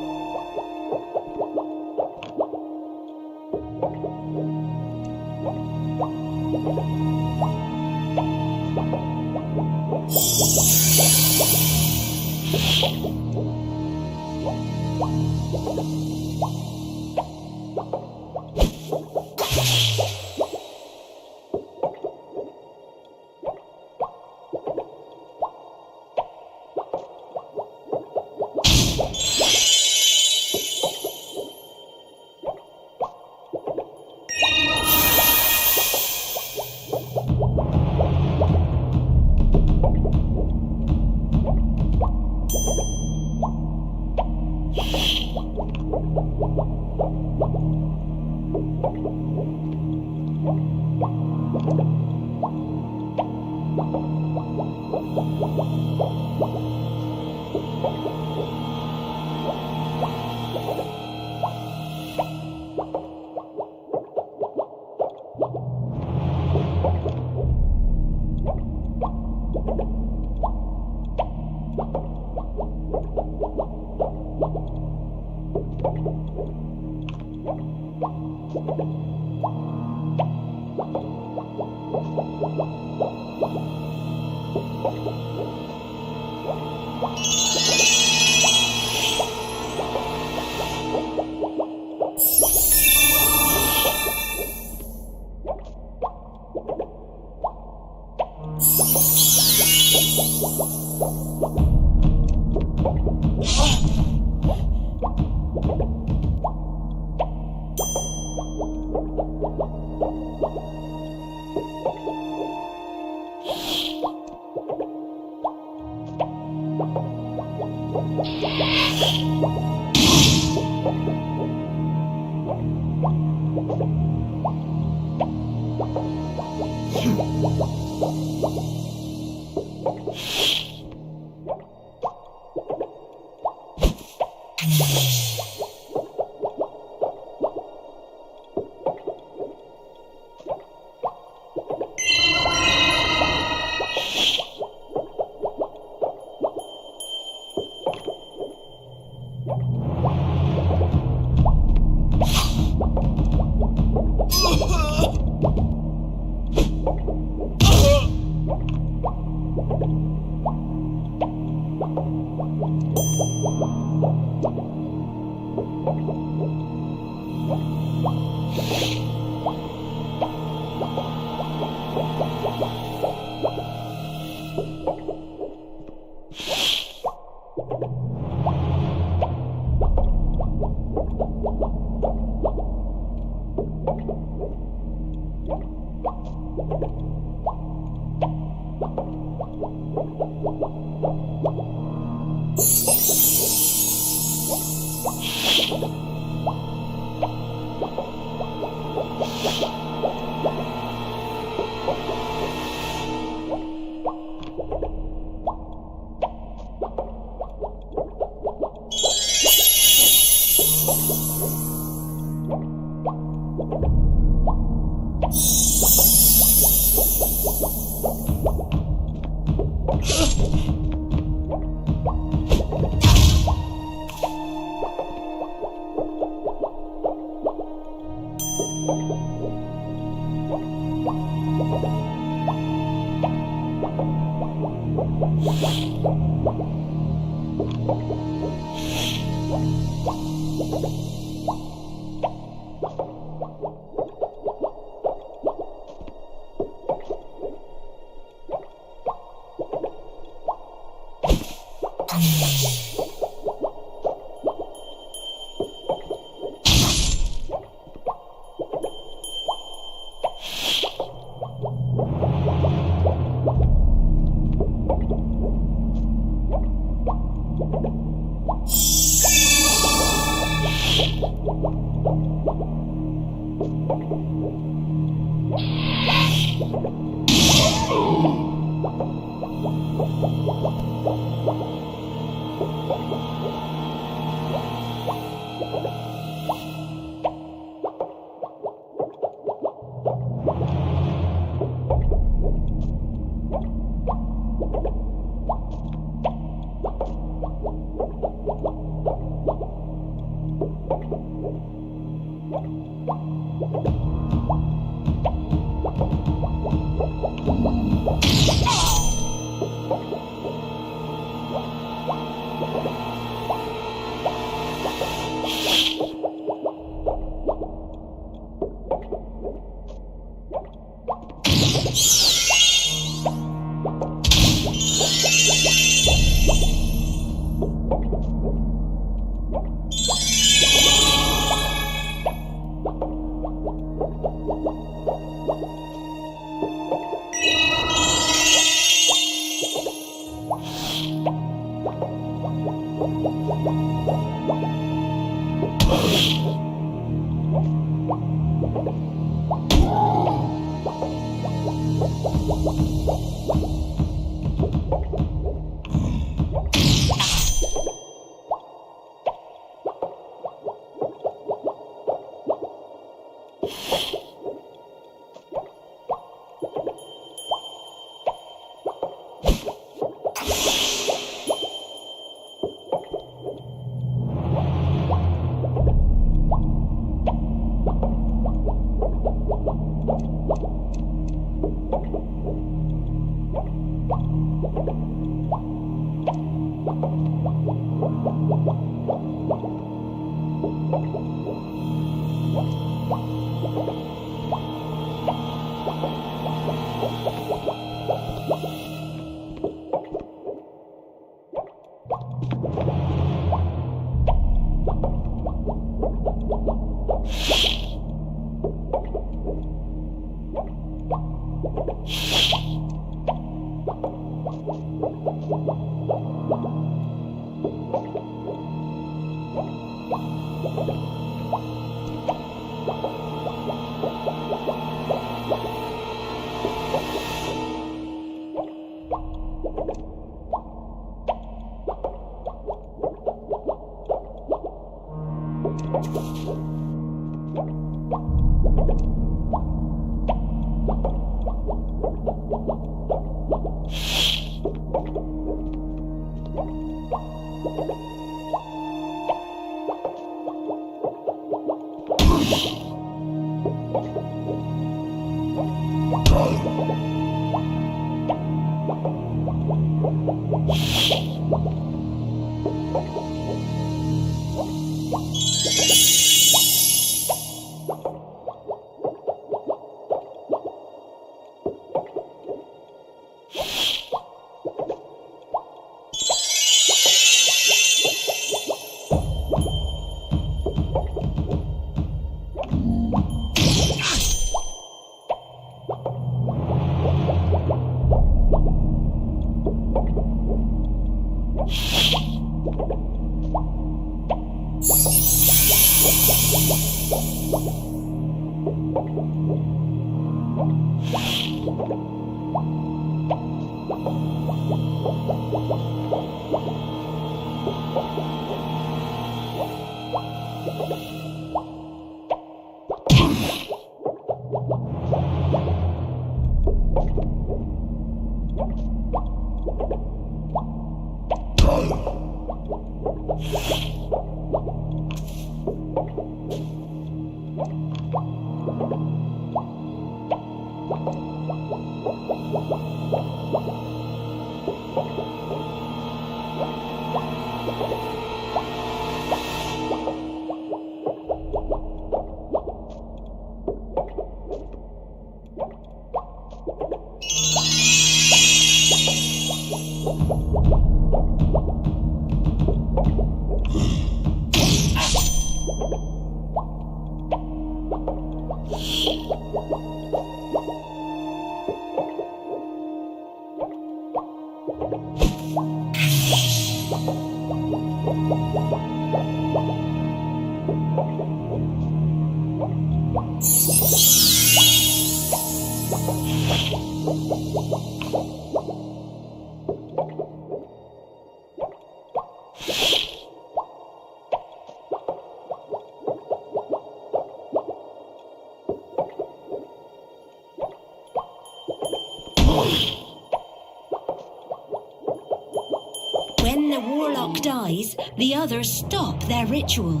When the warlock dies, the others stop their ritual.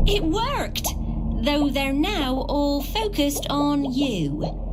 It worked! Though they're now all focused on you.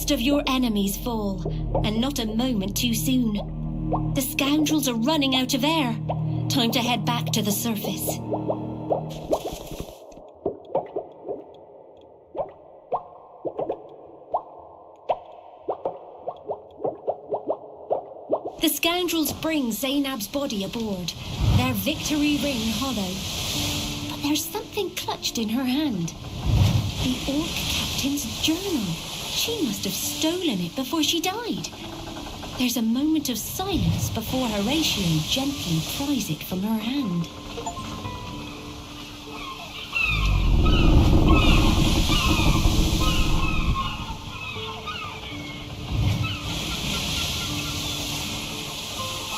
Of your enemies fall, and not a moment too soon. The scoundrels are running out of air. Time to head back to the surface. The scoundrels bring Zainab's body aboard, their victory ring hollow. But there's something clutched in her hand. The Orc Captain's journal. She must have stolen it before she died. There's a moment of silence before Horatio gently pries it from her hand.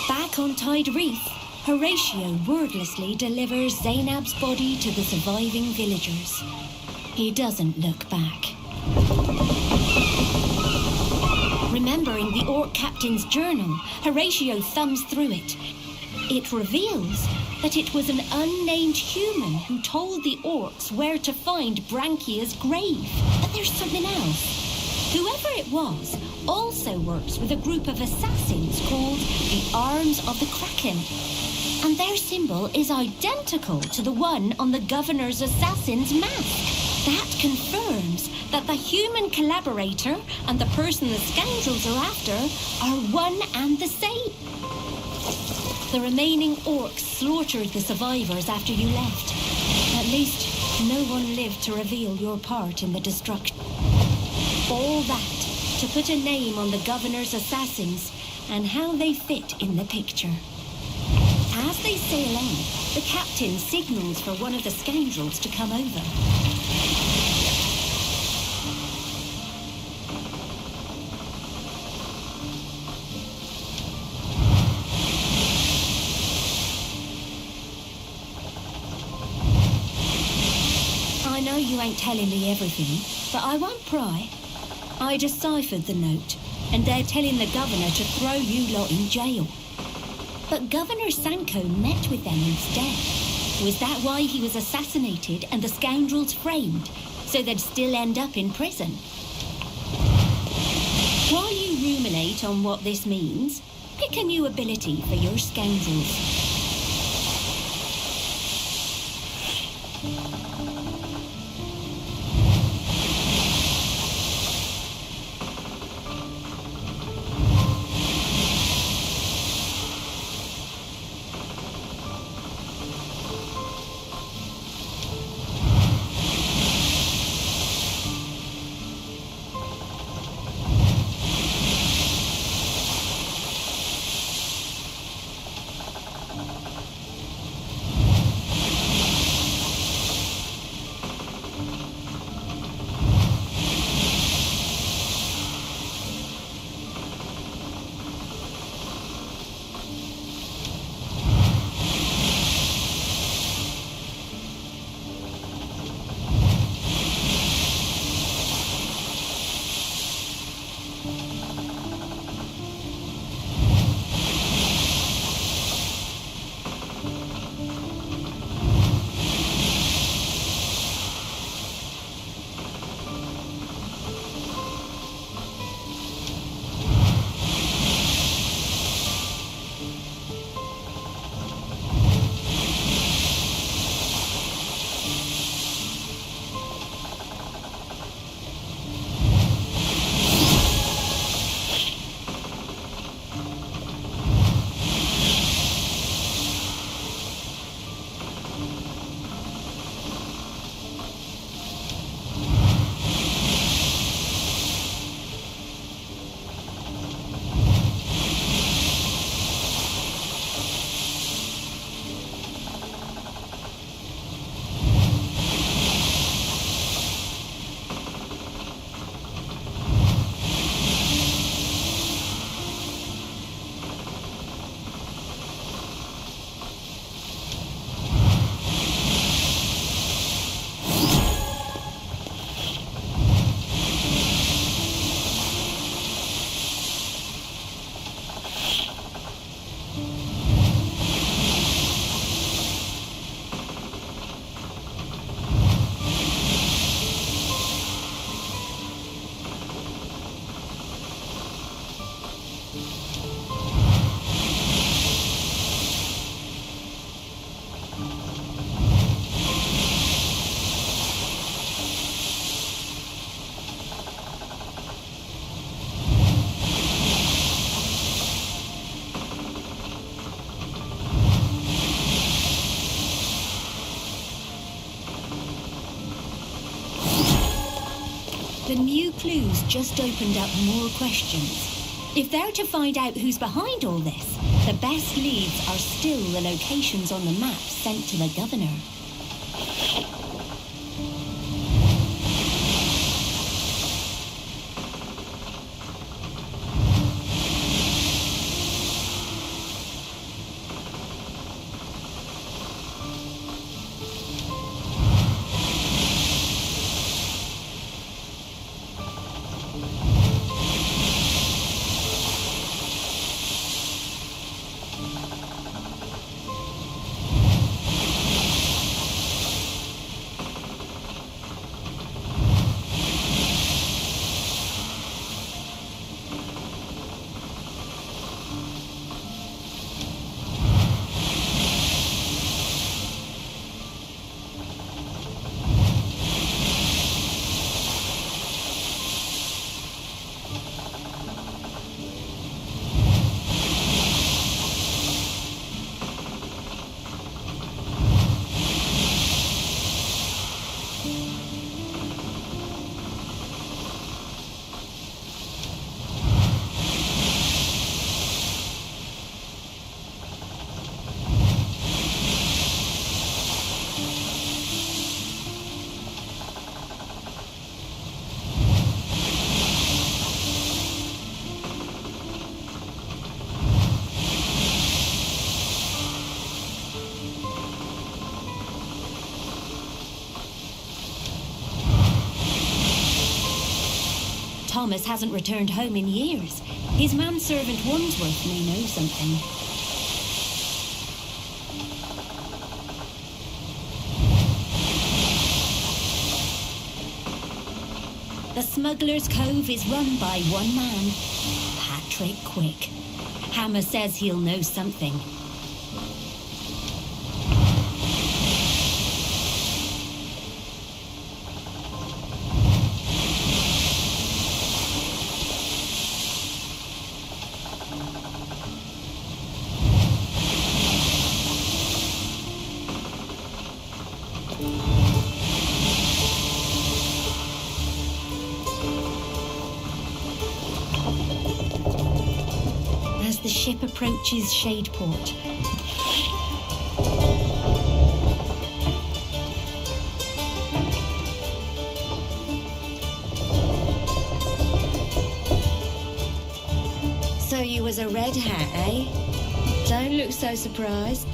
Back on Tide Reef, Horatio wordlessly delivers Zainab's body to the surviving villagers. He doesn't look back. Remembering the Orc Captain's journal, Horatio thumbs through it. It reveals that it was an unnamed human who told the Orcs where to find Branchia's grave. But there's something else. Whoever it was also works with a group of assassins called the Arms of the Kraken. And their symbol is identical to the one on the Governor's assassin's mask. That confirms that the human collaborator and the person the scoundrels are after are one and the same. The remaining orcs slaughtered the survivors after you left. At least, no one lived to reveal your part in the destruction. All that to put a name on the Governor's assassins and how they fit in the picture. As they sail on, the captain signals for one of the scoundrels to come over. ain't telling me everything, but I won't pry. I deciphered the note, and they're telling the governor to throw you lot in jail. But Governor Sanko met with them instead. Was that why he was assassinated and the scoundrels framed, so they'd still end up in prison? While you ruminate on what this means, pick a new ability for your scoundrels. The new clues just opened up more questions. If they're to find out who's behind all this, the best leads are still the locations on the map sent to the governor. Thomas hasn't returned home in years. His manservant Wandsworth may know something. The Smuggler's Cove is run by one man, Patrick Quick. Hammer says he'll know something. As the ship approaches Shadeport, so you was a red hat, eh? Don't look so surprised.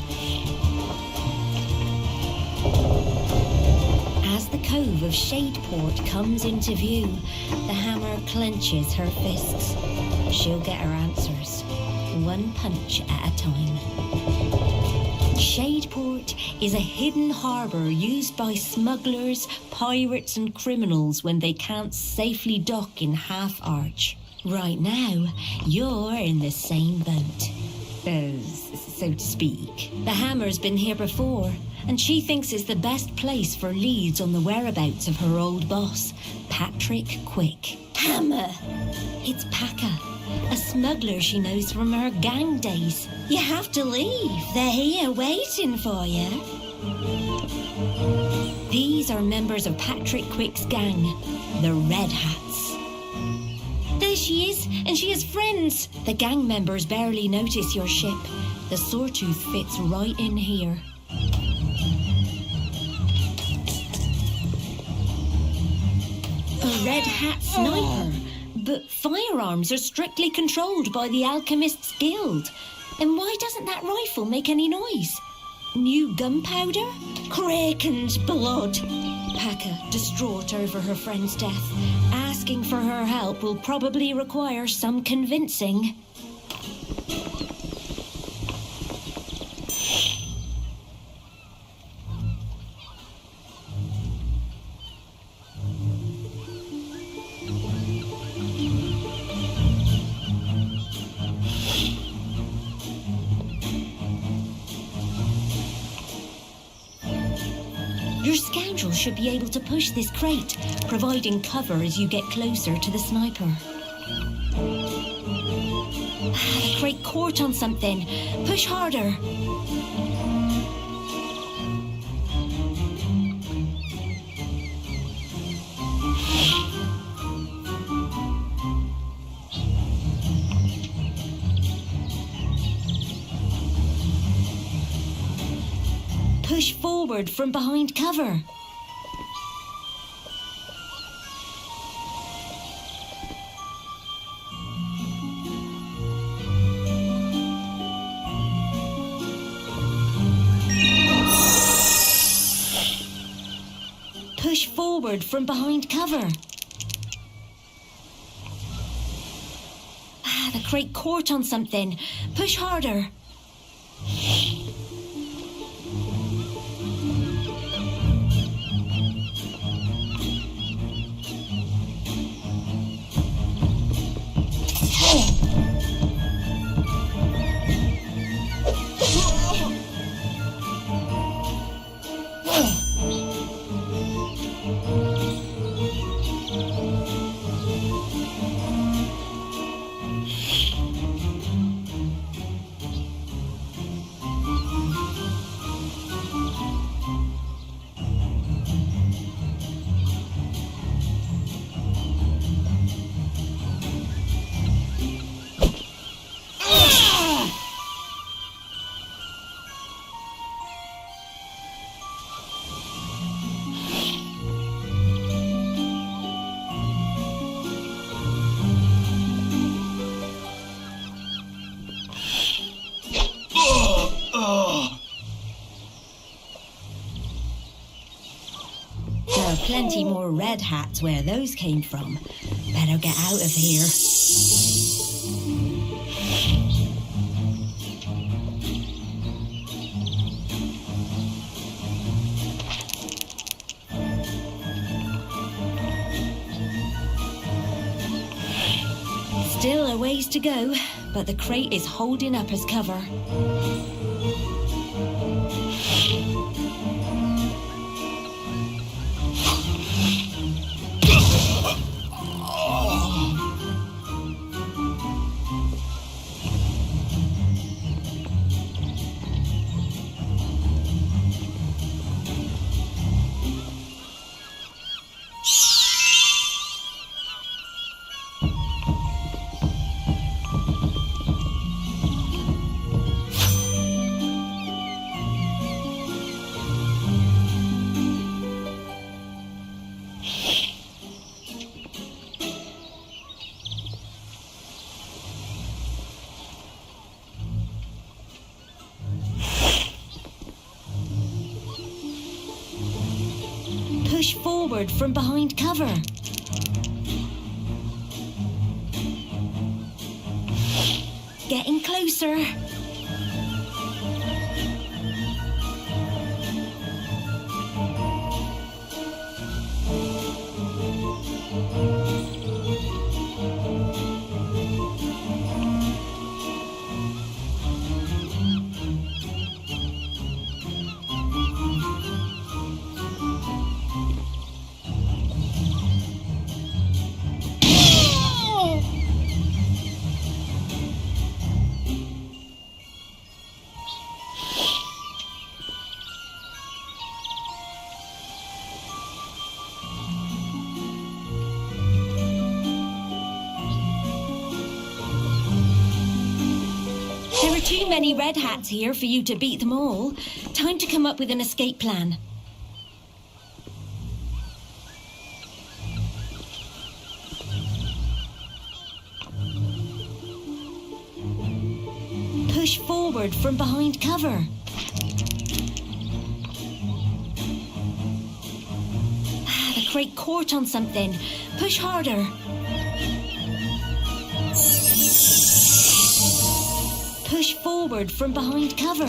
As the cove of Shadeport comes into view, the Hammer clenches her fists. She'll get her answers, one punch at a time. Shadeport is a hidden harbour used by smugglers, pirates and criminals when they can't safely dock in Half Arch. Right now, you're in the same boat, so to speak. The Hammer's been here before, and she thinks it's the best place for leads on the whereabouts of her old boss, Patrick Quick. Hammer! It's Paca, a smuggler she knows from her gang days. You have to leave. They're here waiting for you. These are members of Patrick Quick's gang, the Red Hats. There she is, and she has friends. The gang members barely notice your ship. The Sawtooth fits right in here. A Red Hat sniper. But firearms are strictly controlled by the Alchemists Guild. And why doesn't that rifle make any noise? New gunpowder? Kraken's blood. Paca, distraught over her friend's death, asking for her help will probably require some convincing. Your scoundrel should be able to push this crate, providing cover as you get closer to the sniper. The crate caught on something. Push harder. Push forward from behind cover. Push forward from behind cover. The crate caught on something. Push harder. Plenty more red hats where those came from. Better get out of here. Still a ways to go, but the crate is holding up as cover. Push forward from behind cover. Getting closer. There are too many red hats here for you to beat them all. Time to come up with an escape plan. Push forward from behind cover. The crate caught on something. Push harder. Push forward from behind cover.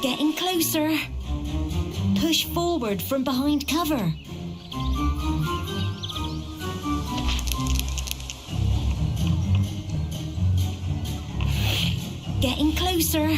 Getting closer. Push forward from behind cover. Getting closer.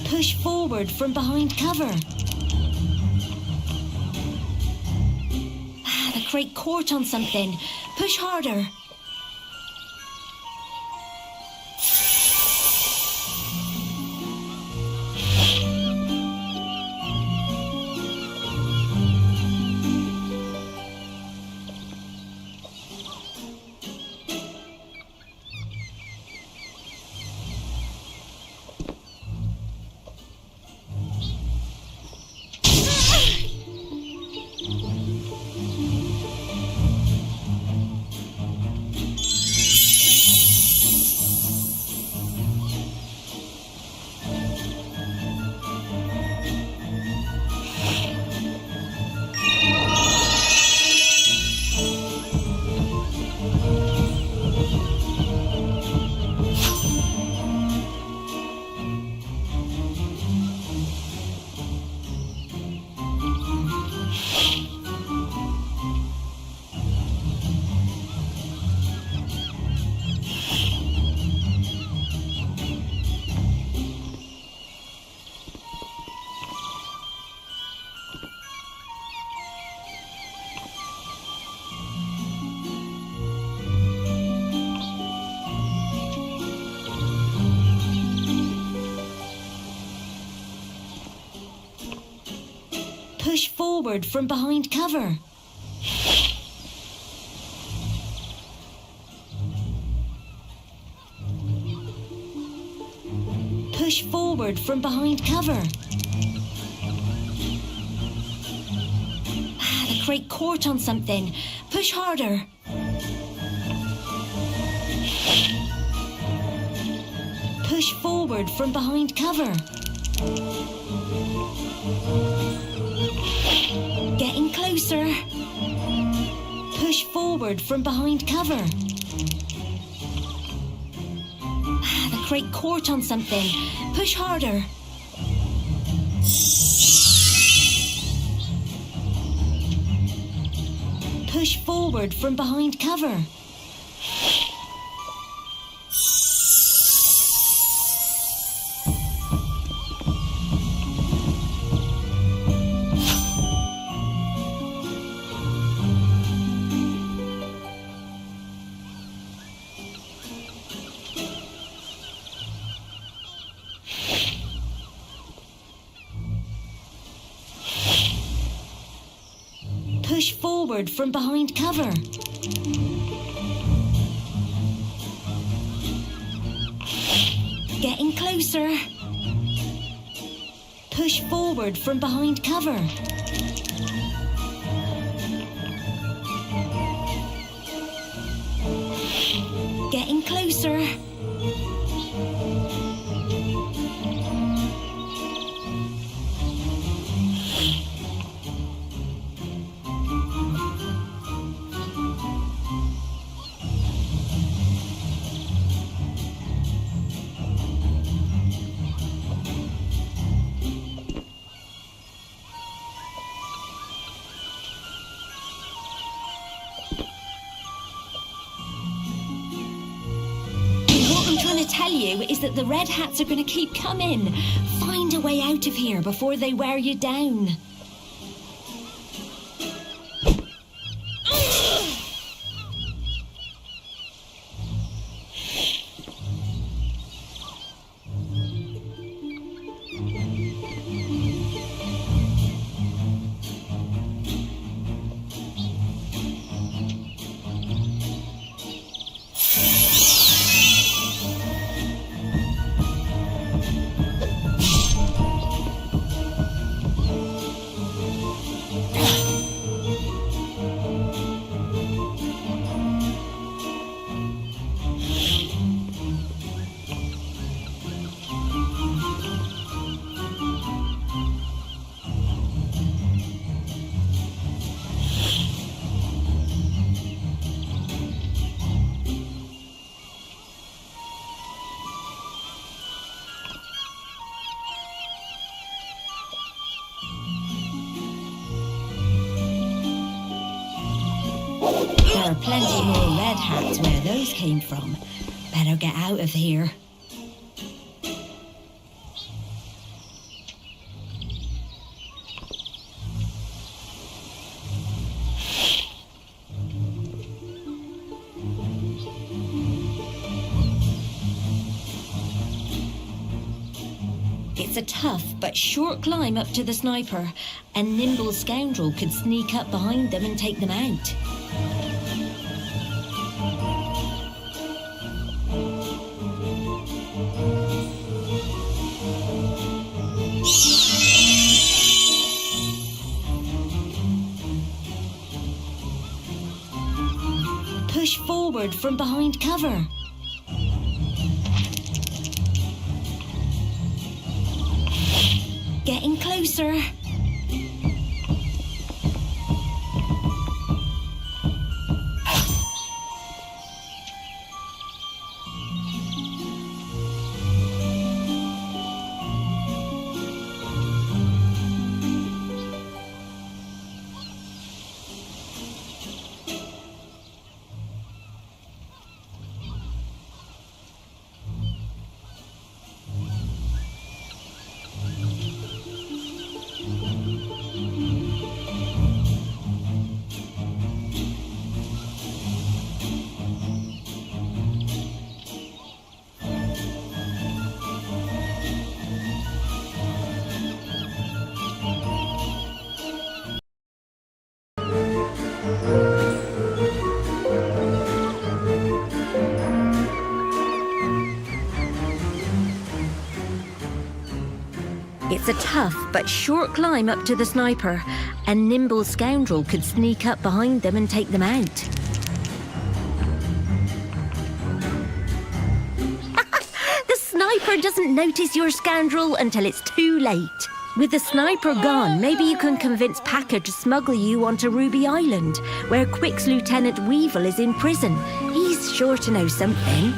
Push forward from behind cover. The crate caught on something. Push harder. forward from behind cover. Push forward from behind cover. The crate caught on something. Push harder. Push forward from behind cover. Getting closer. Push forward from behind cover. The crate caught on something. Push harder. Push forward from behind cover. Push forward from behind cover. Getting closer. Push forward from behind cover. Getting closer. Tell you is that the red hats are going to keep coming. Find a way out of here before they wear you down. There are plenty more red hats where those came from. Better get out of here. It's a tough but short climb up to the sniper. A nimble scoundrel could sneak up behind them and take them out. Push forward from behind cover. Getting closer. It's a tough but short climb up to the sniper. A nimble scoundrel could sneak up behind them and take them out. The sniper doesn't notice your scoundrel until it's too late. With the sniper gone, maybe you can convince Packer to smuggle you onto Ruby Island, where Quick's Lieutenant Weevil is in prison. He's sure to know something.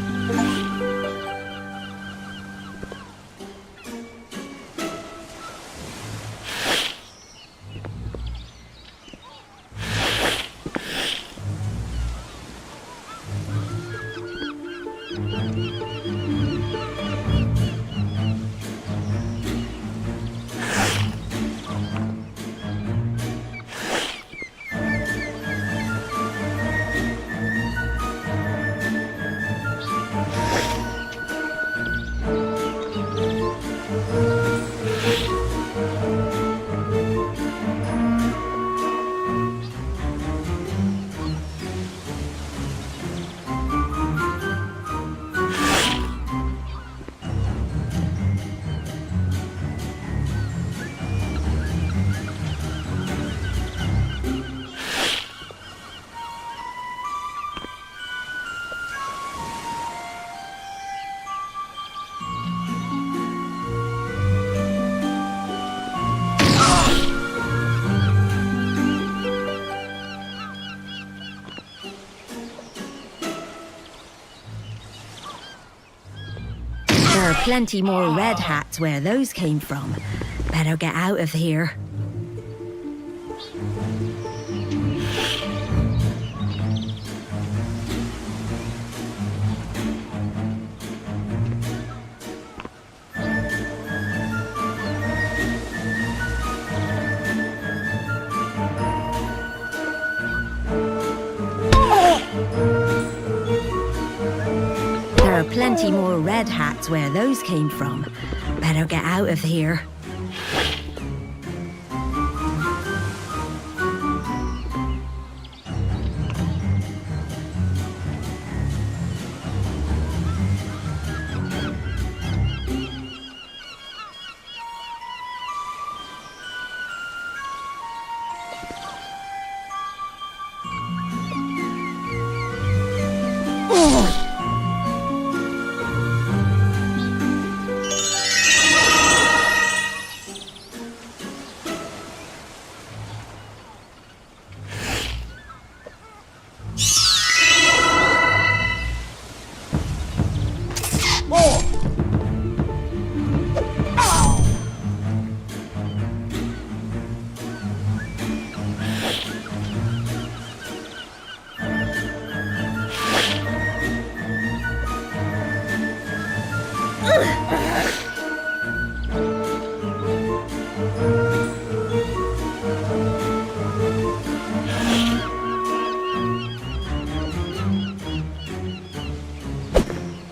There are plenty more red hats where those came from. Better get out of here. There are plenty more red hats where those came from. Better get out of here.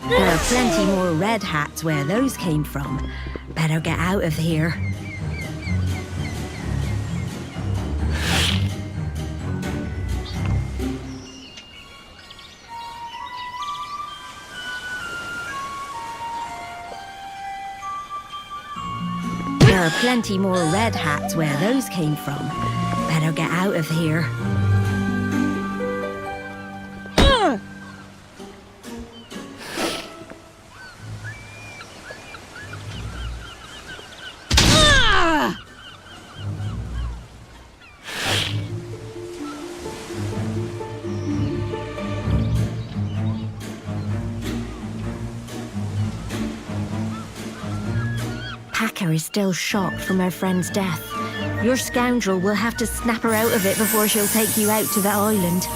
There are plenty more red hats where those came from. Better get out of here. There are plenty more red hats where those came from. Better get out of here. Packer is still shocked from her friend's death. Your scoundrel will have to snap her out of it before she'll take you out to the island.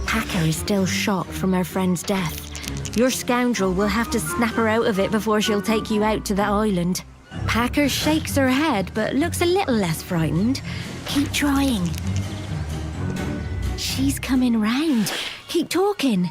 Packer is still shocked from her friend's death. Your scoundrel will have to snap her out of it before she'll take you out to the island. Packer shakes her head but looks a little less frightened. Keep trying. She's coming round. Keep talking.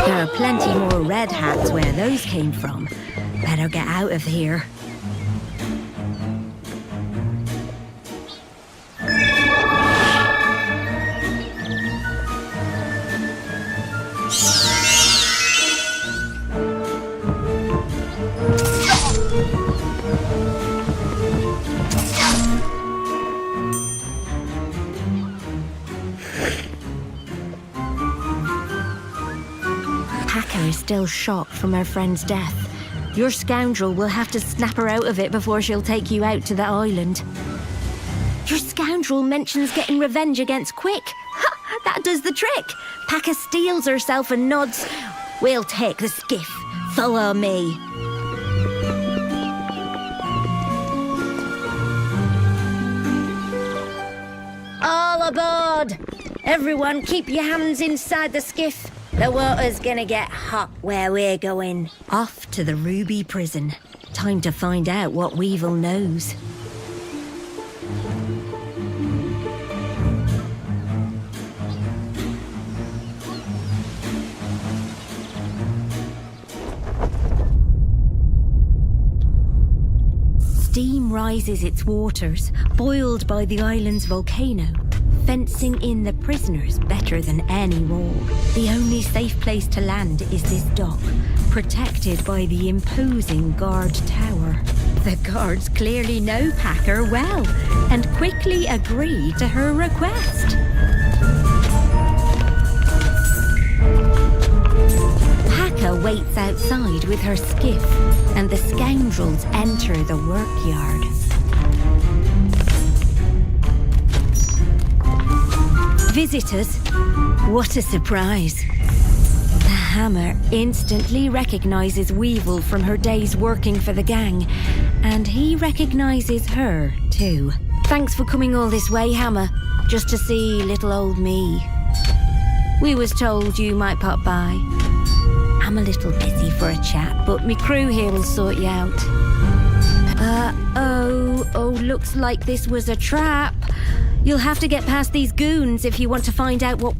There are plenty more red hats where those came from. Better get out of here. Is still shocked from her friend's death. Your scoundrel will have to snap her out of it before she'll take you out to the island. Your scoundrel mentions getting revenge against Quick. Ha! That does the trick. Packer steels herself and nods. We'll take the skiff. Follow me. All aboard! Everyone keep your hands inside the skiff. The water's gonna get hot where we're going. Off to the Ruby Prison. Time to find out what Weevil knows. Steam rises its waters, boiled by the island's volcano, fencing in the prisoners better than any wall. The only safe place to land is this dock, protected by the imposing guard tower. The guards clearly know Packer well, and quickly agree to her request. Packer waits outside with her skiff, and the scoundrels enter the workyard. Visitors, what a surprise. The Hammer instantly recognizes Weevil from her days working for the gang, and he recognizes her too. Thanks for coming all this way, Hammer, just to see little old me. We was told you might pop by. I'm a little busy for a chat, but me crew here will sort you out. Oh, looks like this was a trap. You'll have to get past these goons if you want to find out what...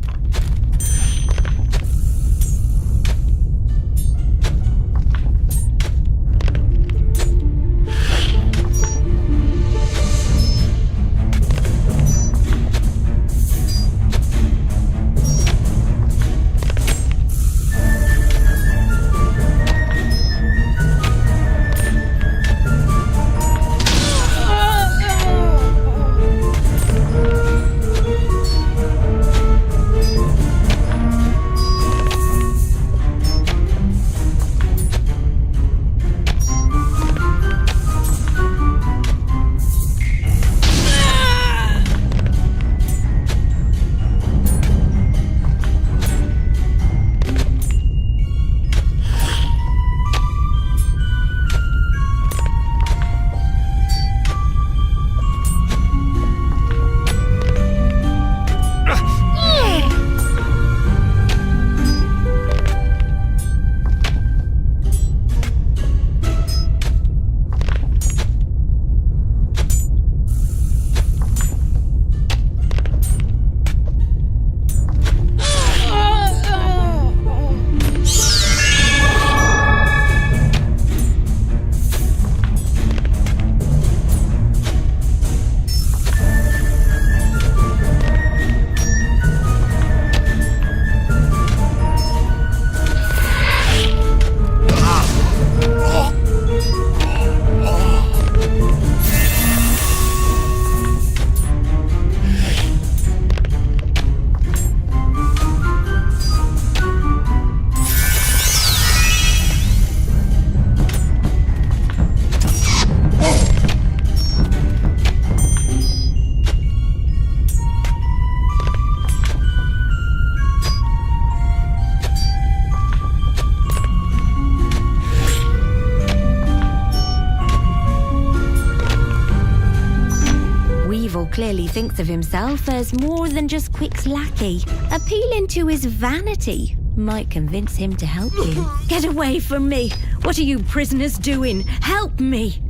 Clearly thinks of himself as more than just Quick's lackey. Appealing to his vanity might convince him to help you. Get away from me! What are you prisoners doing? Help me!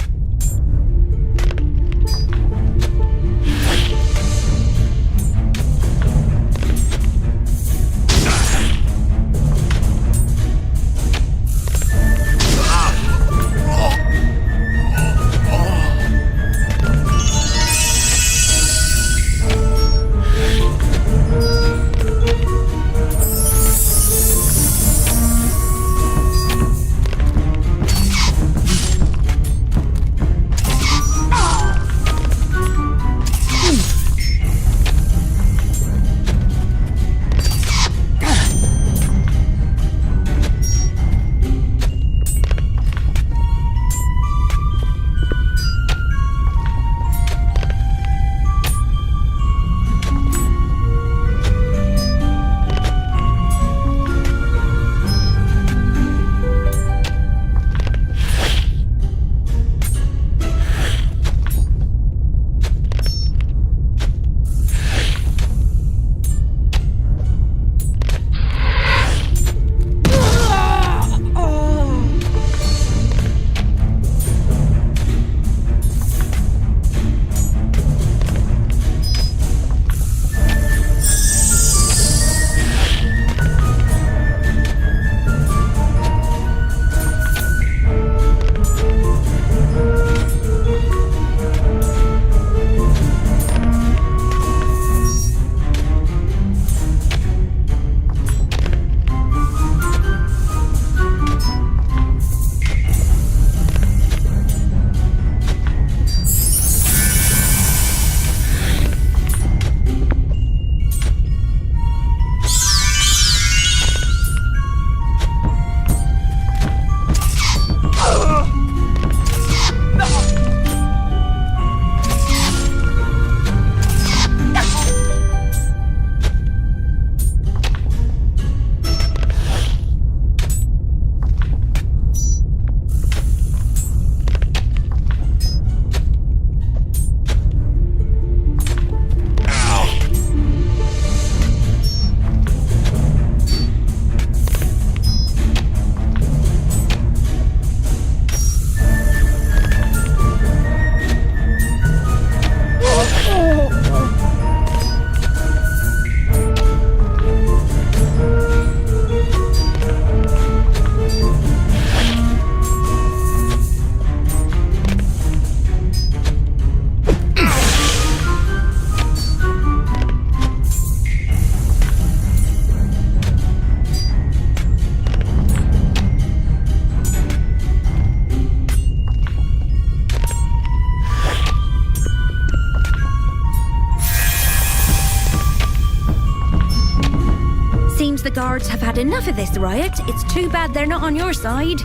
seems the guards have had enough of this riot. It's too bad they're not on your side.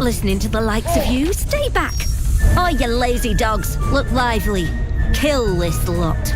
Listening to the likes of you. Stay back. Oh, you lazy dogs. Look lively. Kill this lot.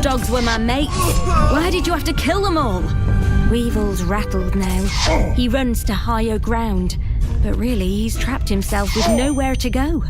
Dogs were my mates. Why did you have to kill them all? Weevil's rattled now. He runs to higher ground, but really he's trapped himself with nowhere to go.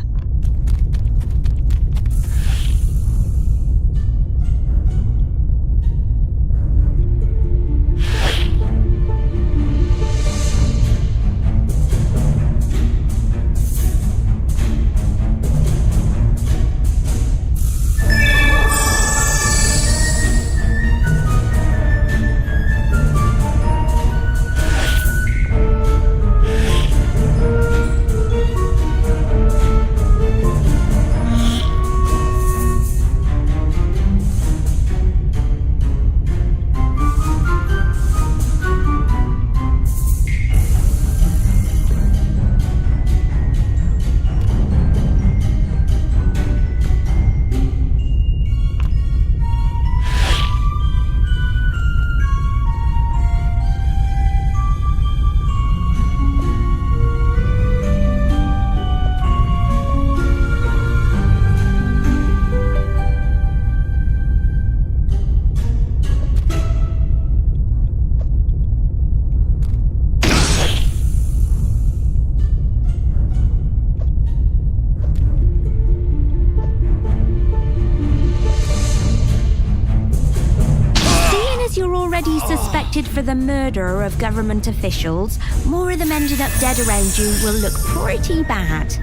already suspected for the murder of government officials, more of them ended up dead around you will look pretty bad.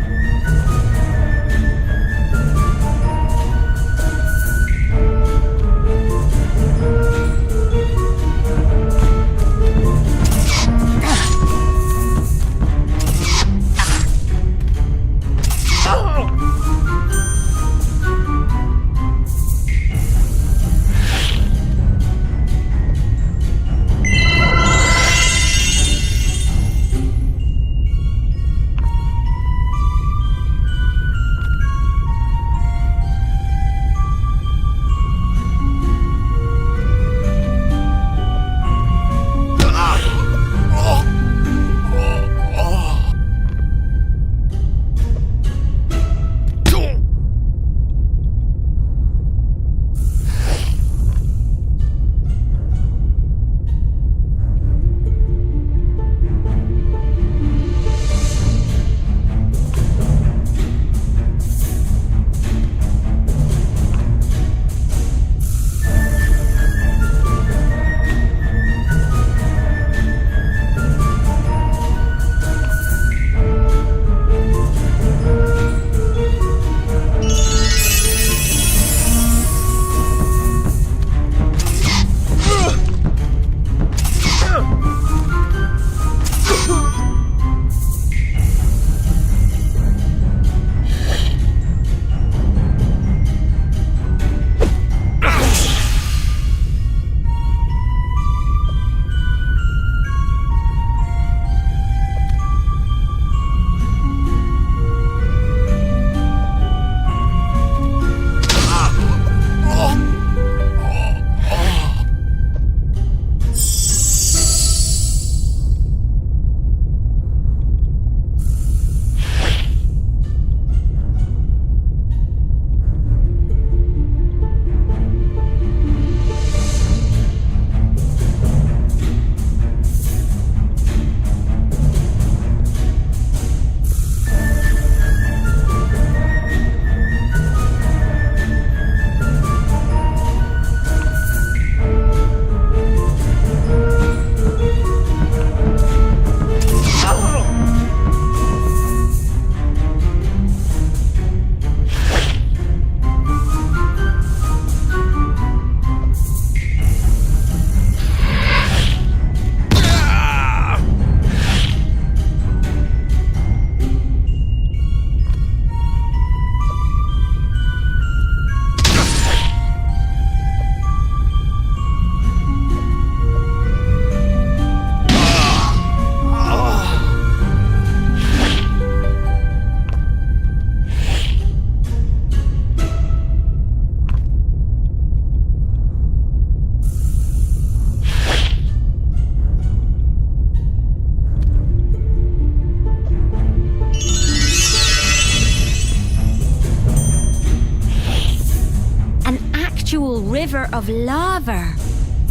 River of lava.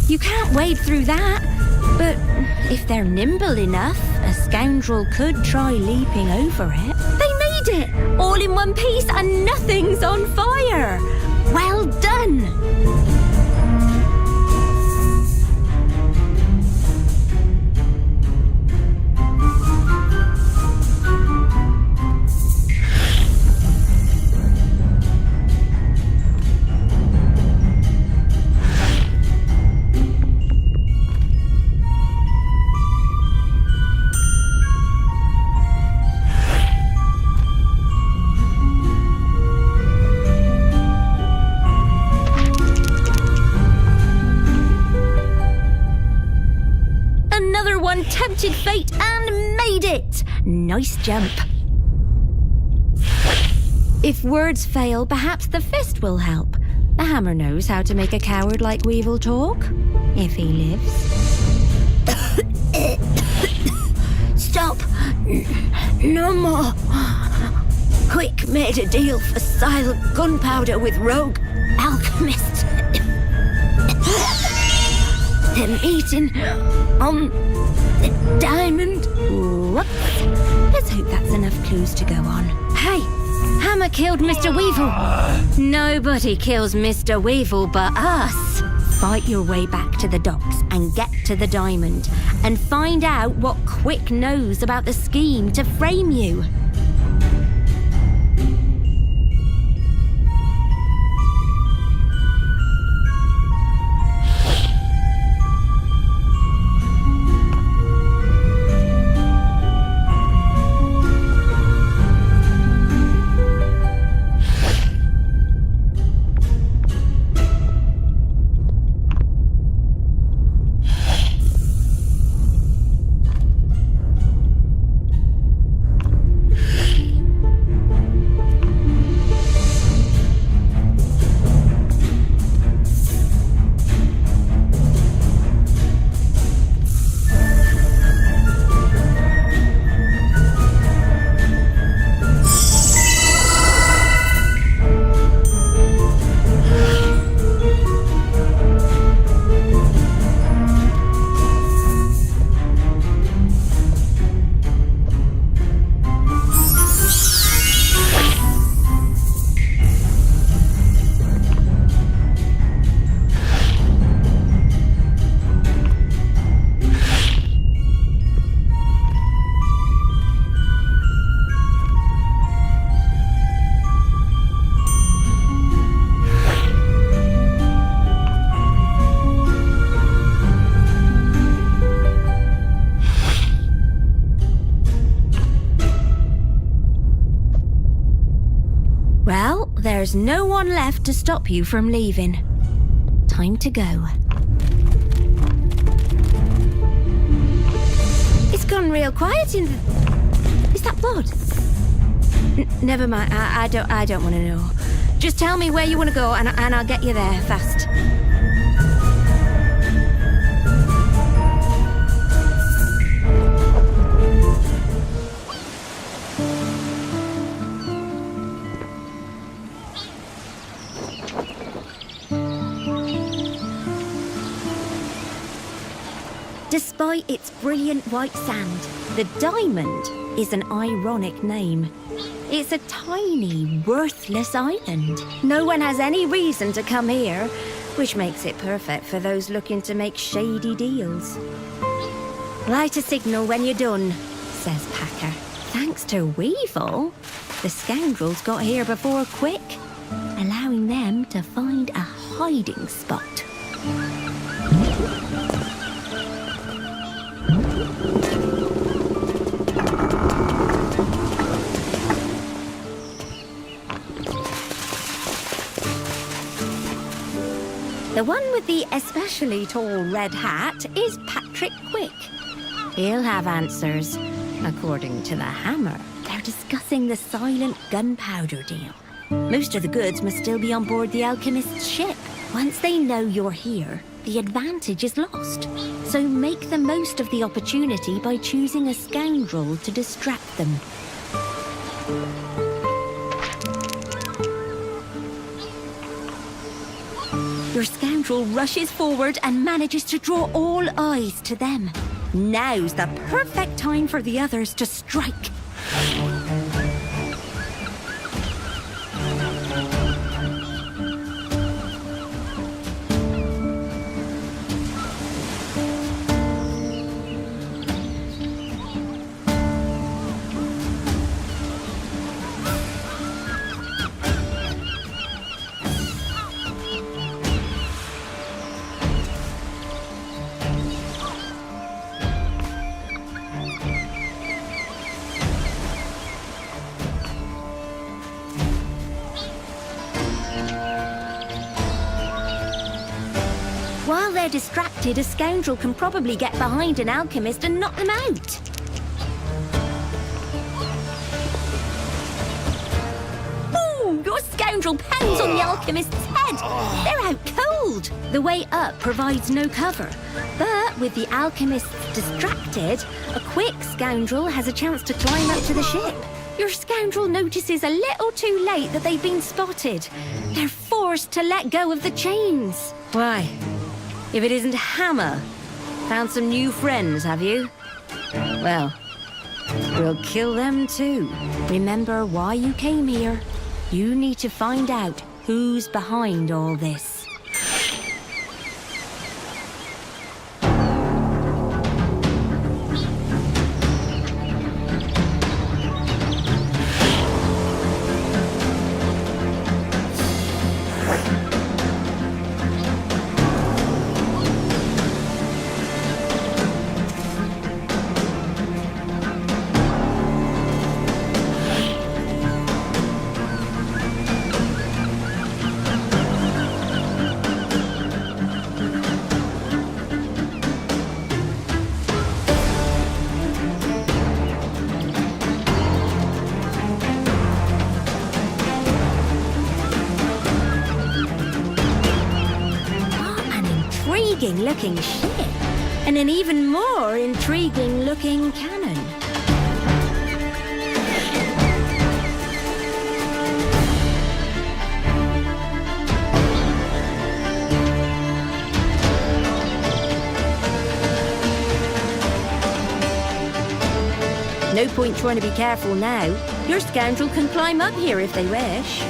You can't wade through that, but if they're nimble enough, a scoundrel could try leaping over it. They made it! All in one piece and nothing's on fire! Well done! Tempted fate and made it! Nice jump. If words fail, perhaps the fist will help. The hammer knows how to make a coward like Weevil talk. If he lives. Stop! No more! Quick made a deal for silent gunpowder with rogue alchemists. Them eating on the diamond. Whoops. Let's hope that's enough clues to go on. Hey! Hammer killed Mr. Weevil. Nobody kills Mr. Weevil but us. Fight your way back to the docks and get to the diamond and find out what Quick knows about the scheme to frame you. Well, there's no one left to stop you from leaving. Time to go. It's gone real quiet in the... Is that blood? Never mind, I don't want to know. Just tell me where you want to go and I'll get you there fast. Despite its brilliant white sand, the diamond is an ironic name. It's a tiny, worthless island. No one has any reason to come here, which makes it perfect for those looking to make shady deals. Light a signal when you're done, says Packer. Thanks to Weevil, the scoundrels got here before Quick, allowing them to find a hiding spot. The one with the especially tall red hat is Patrick Quick. He'll have answers, according to the Hammer. They're discussing the silent gunpowder deal. Most of the goods must still be on board the alchemist's ship. Once they know you're here, the advantage is lost. So make the most of the opportunity by choosing a scoundrel to distract them. Your scoundrel rushes forward and manages to draw all eyes to them. Now's the perfect time for the others to strike. While they're distracted, a scoundrel can probably get behind an alchemist and knock them out. Boom! Your scoundrel pounds on the alchemist's head. They're out cold. The way up provides no cover. But with the alchemists distracted, a Quick scoundrel has a chance to climb up to the ship. Your scoundrel notices a little too late that they've been spotted. They're forced to let go of the chains. Why? If it isn't Hammer. Found some new friends, have you? Well, we'll kill them too. Remember why you came here. You need to find out who's behind all this. intriguing-looking ship, and an even more intriguing-looking cannon. No point trying to be careful now. Your scoundrel can climb up here if they wish.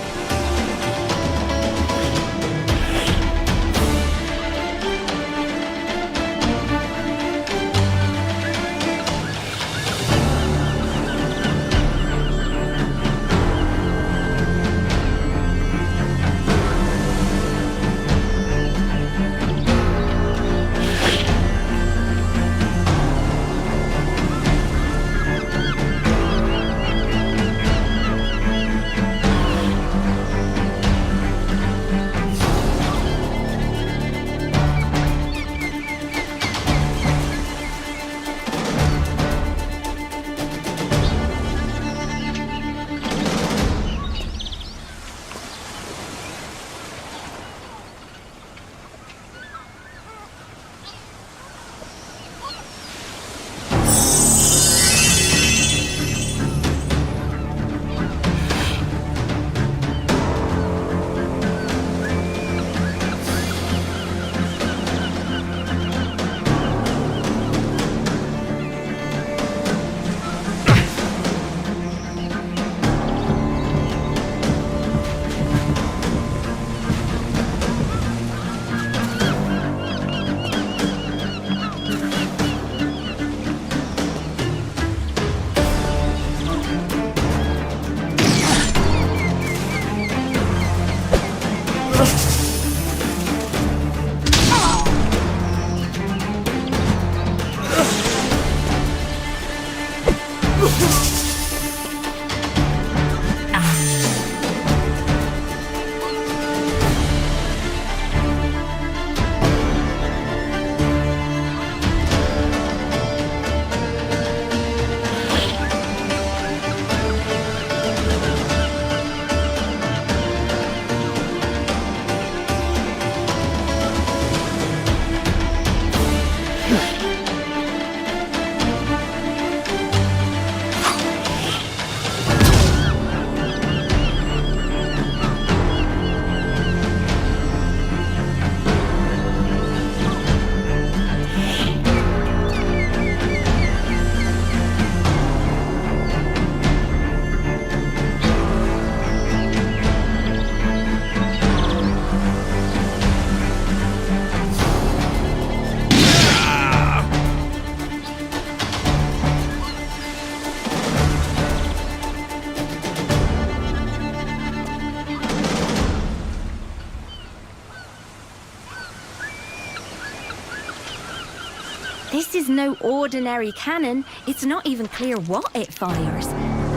This is no ordinary cannon. It's not even clear what it fires.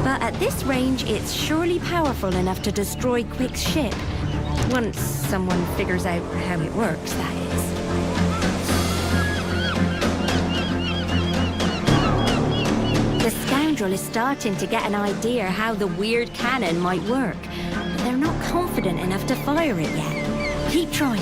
But at this range, it's surely powerful enough to destroy Quick's ship. Once someone figures out how it works, that is. The scoundrel is starting to get an idea how the weird cannon might work. But they're not confident enough to fire it yet. Keep trying.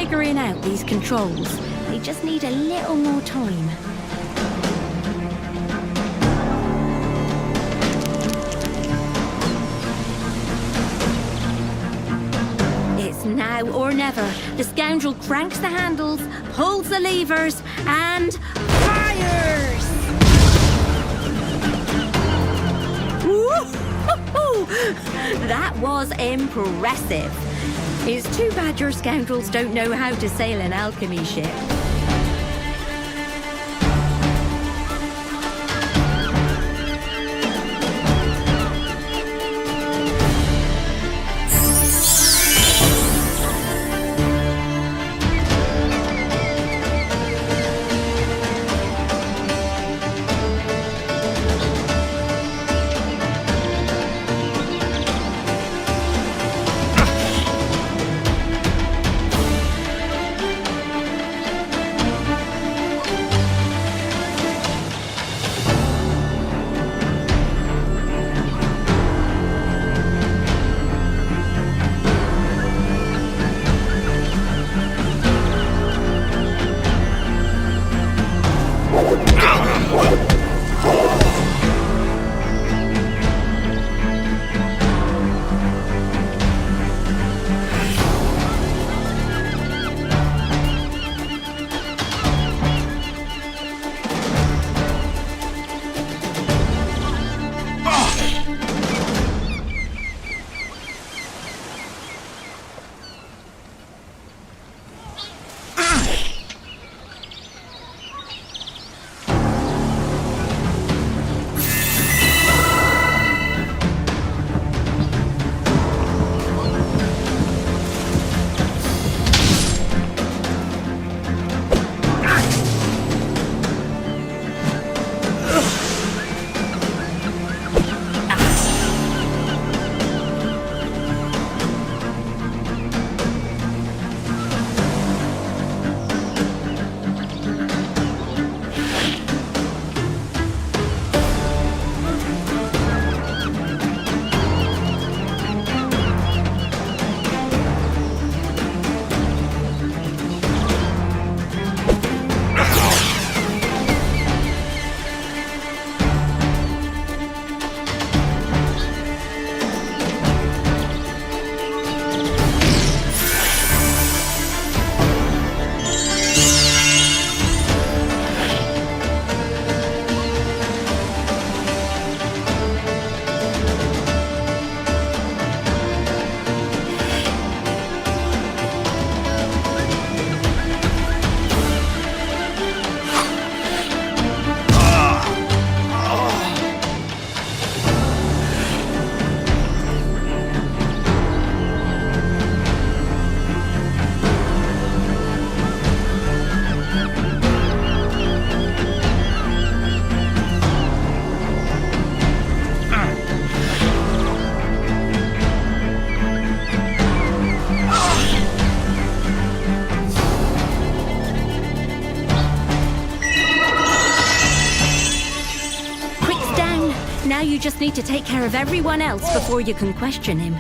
figuring out these controls. They just need a little more time. It's now or never. The scoundrel cranks the handles, pulls the levers, and fires! Woo-hoo-hoo! That was impressive. It's too bad your scoundrels don't know how to sail an alchemy ship. Now you just need to take care of everyone else before you can question him.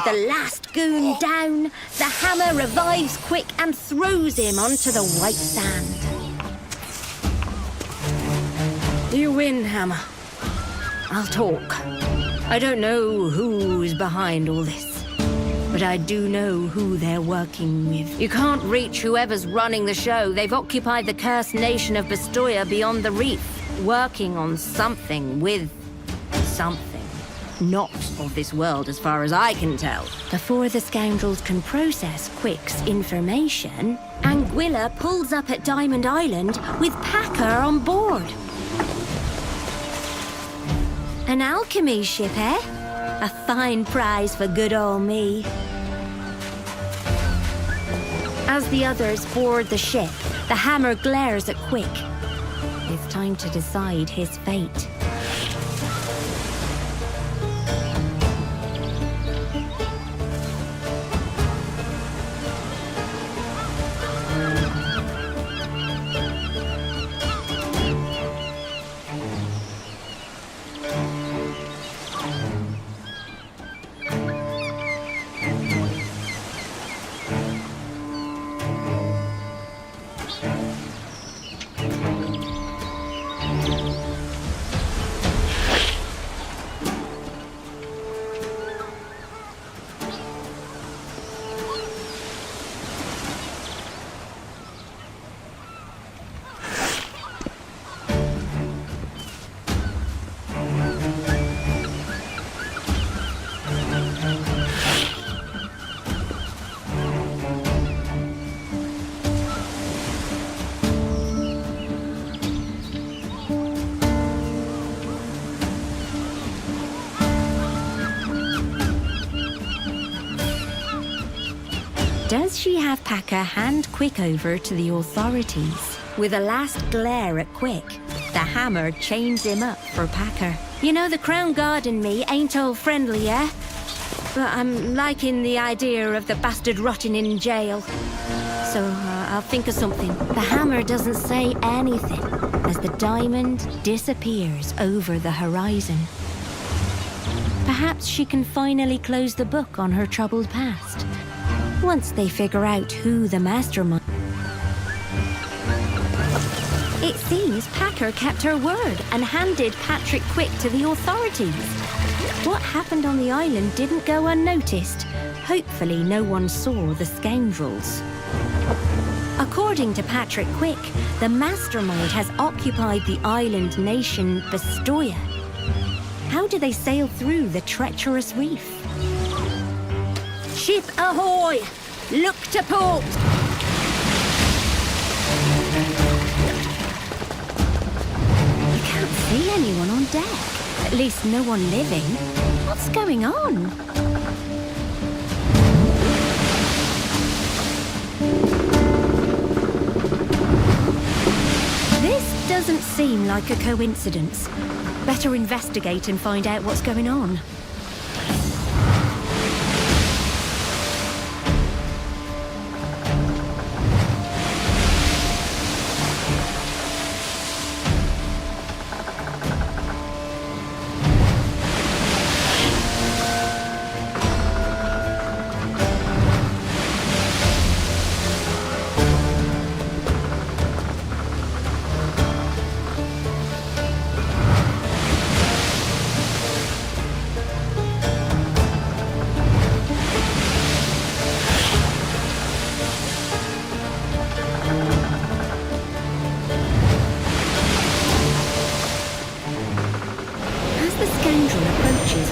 the last goon down, the hammer revives Quick and throws him onto the white sand. You win, Hammer. I'll talk. I don't know who's behind all this, but I do know who they're working with. You can't reach whoever's running the show. They've occupied the cursed nation of Bastoia beyond the reef, working on something with something. Not of this world as far as I can tell. Before the scoundrels can process Quick's information, Anguilla pulls up at Diamond Island with Packer on board. An alchemy ship, eh? A fine prize for good old me. As the others board the ship, the hammer glares at Quick. It's time to decide his fate. Does she have Packer hand Quick over to the authorities? With a last glare at Quick, the hammer chains him up for Packer. You know, the Crown Guard and me ain't all friendly, yeah? But I'm liking the idea of the bastard rotting in jail. So I'll think of something. The hammer doesn't say anything as the diamond disappears over the horizon. Perhaps she can finally close the book on her troubled past. Once they figure out who the mastermind... It seems Packer kept her word and handed Patrick Quick to the authorities. What happened on the island didn't go unnoticed. Hopefully no one saw the scoundrels. According to Patrick Quick, the mastermind has occupied the island nation Bastoia. How do they sail through the treacherous reef? Ship ahoy! Look to port! You can't see anyone on deck. At least no one living. What's going on? This doesn't seem like a coincidence. Better investigate and find out what's going on.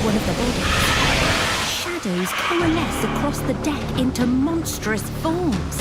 One of the bodies. Shadows coalesce across the deck into monstrous forms.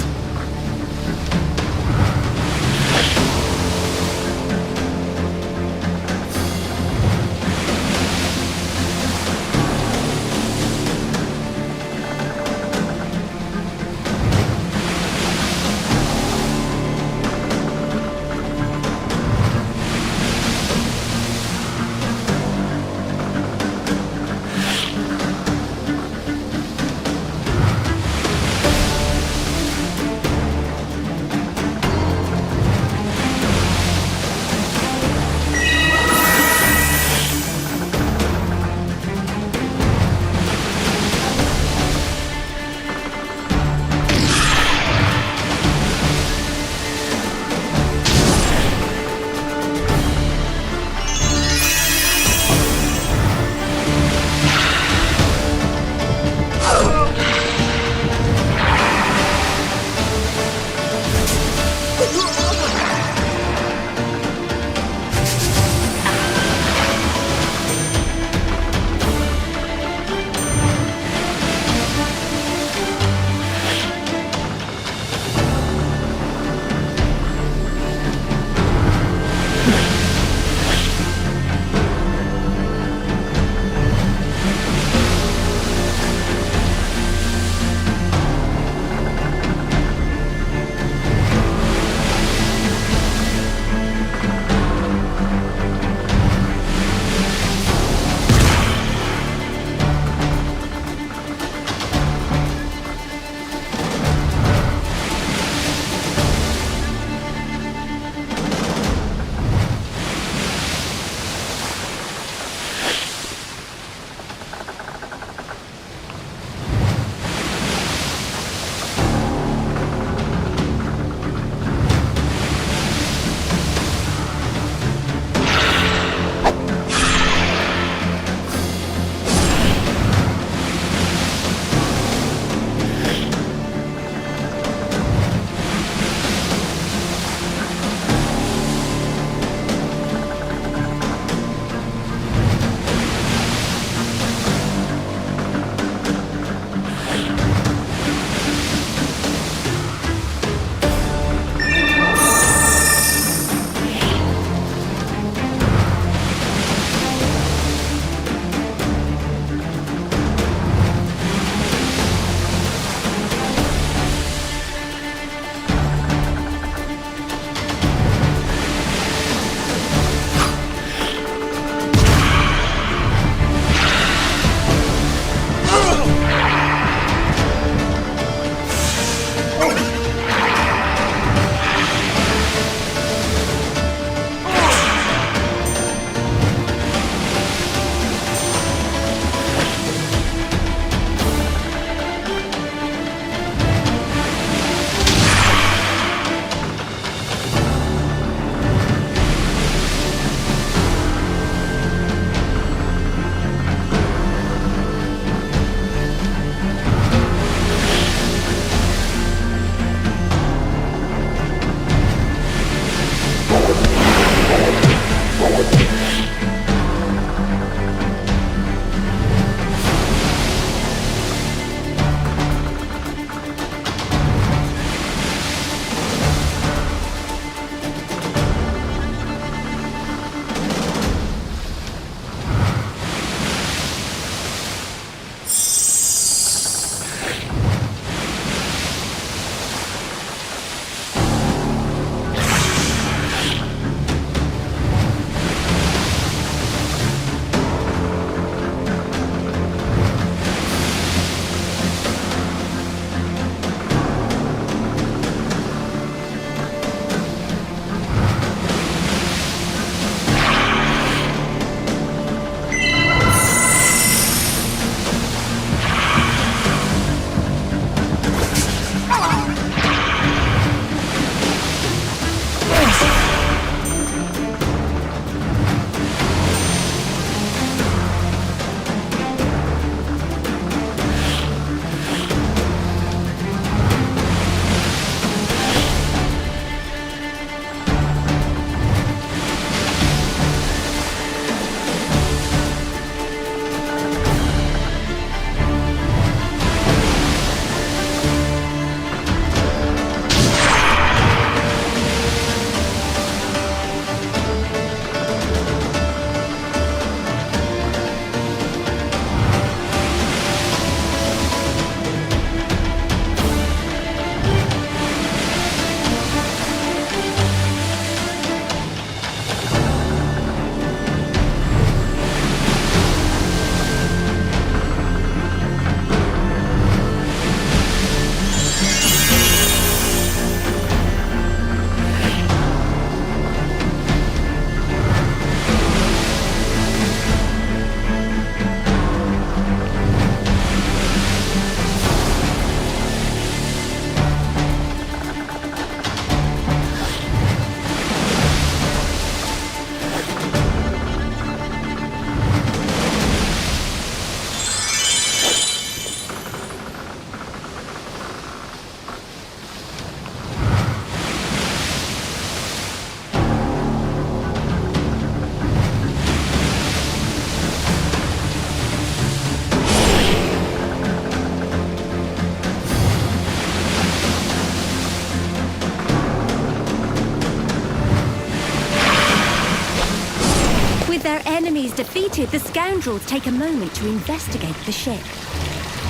is defeated, the scoundrels take a moment to investigate the ship.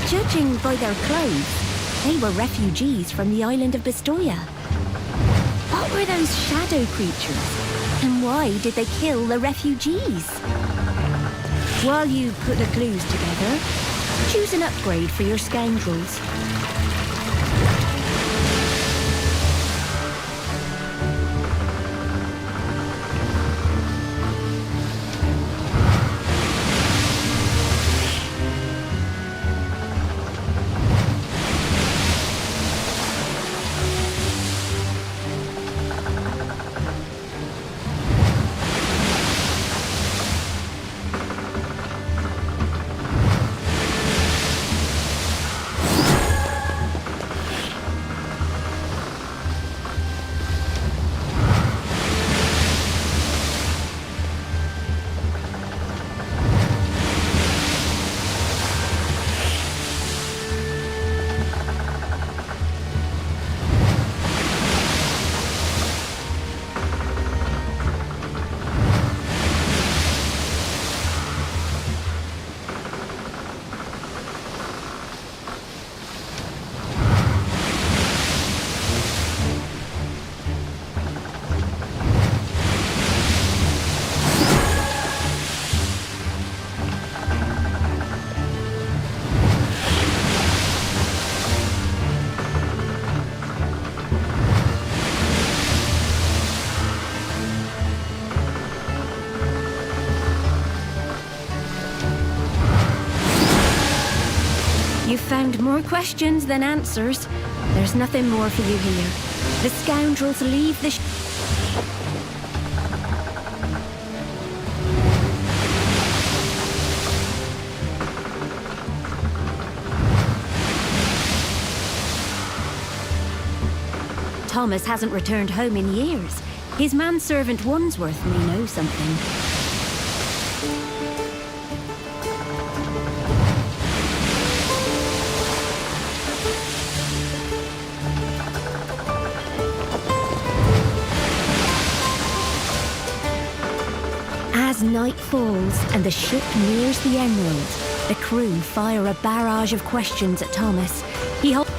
Judging by their clothes, they were refugees from the island of Bastoia. What were those shadow creatures? And why did they kill the refugees? While you put the clues together, choose an upgrade for your scoundrels. You found more questions than answers. There's nothing more for you here. The scoundrels leave the Thomas hasn't returned home in years. His manservant Wandsworth may know something. As night falls and the ship nears the Emerald, the crew fire a barrage of questions at Thomas. He holds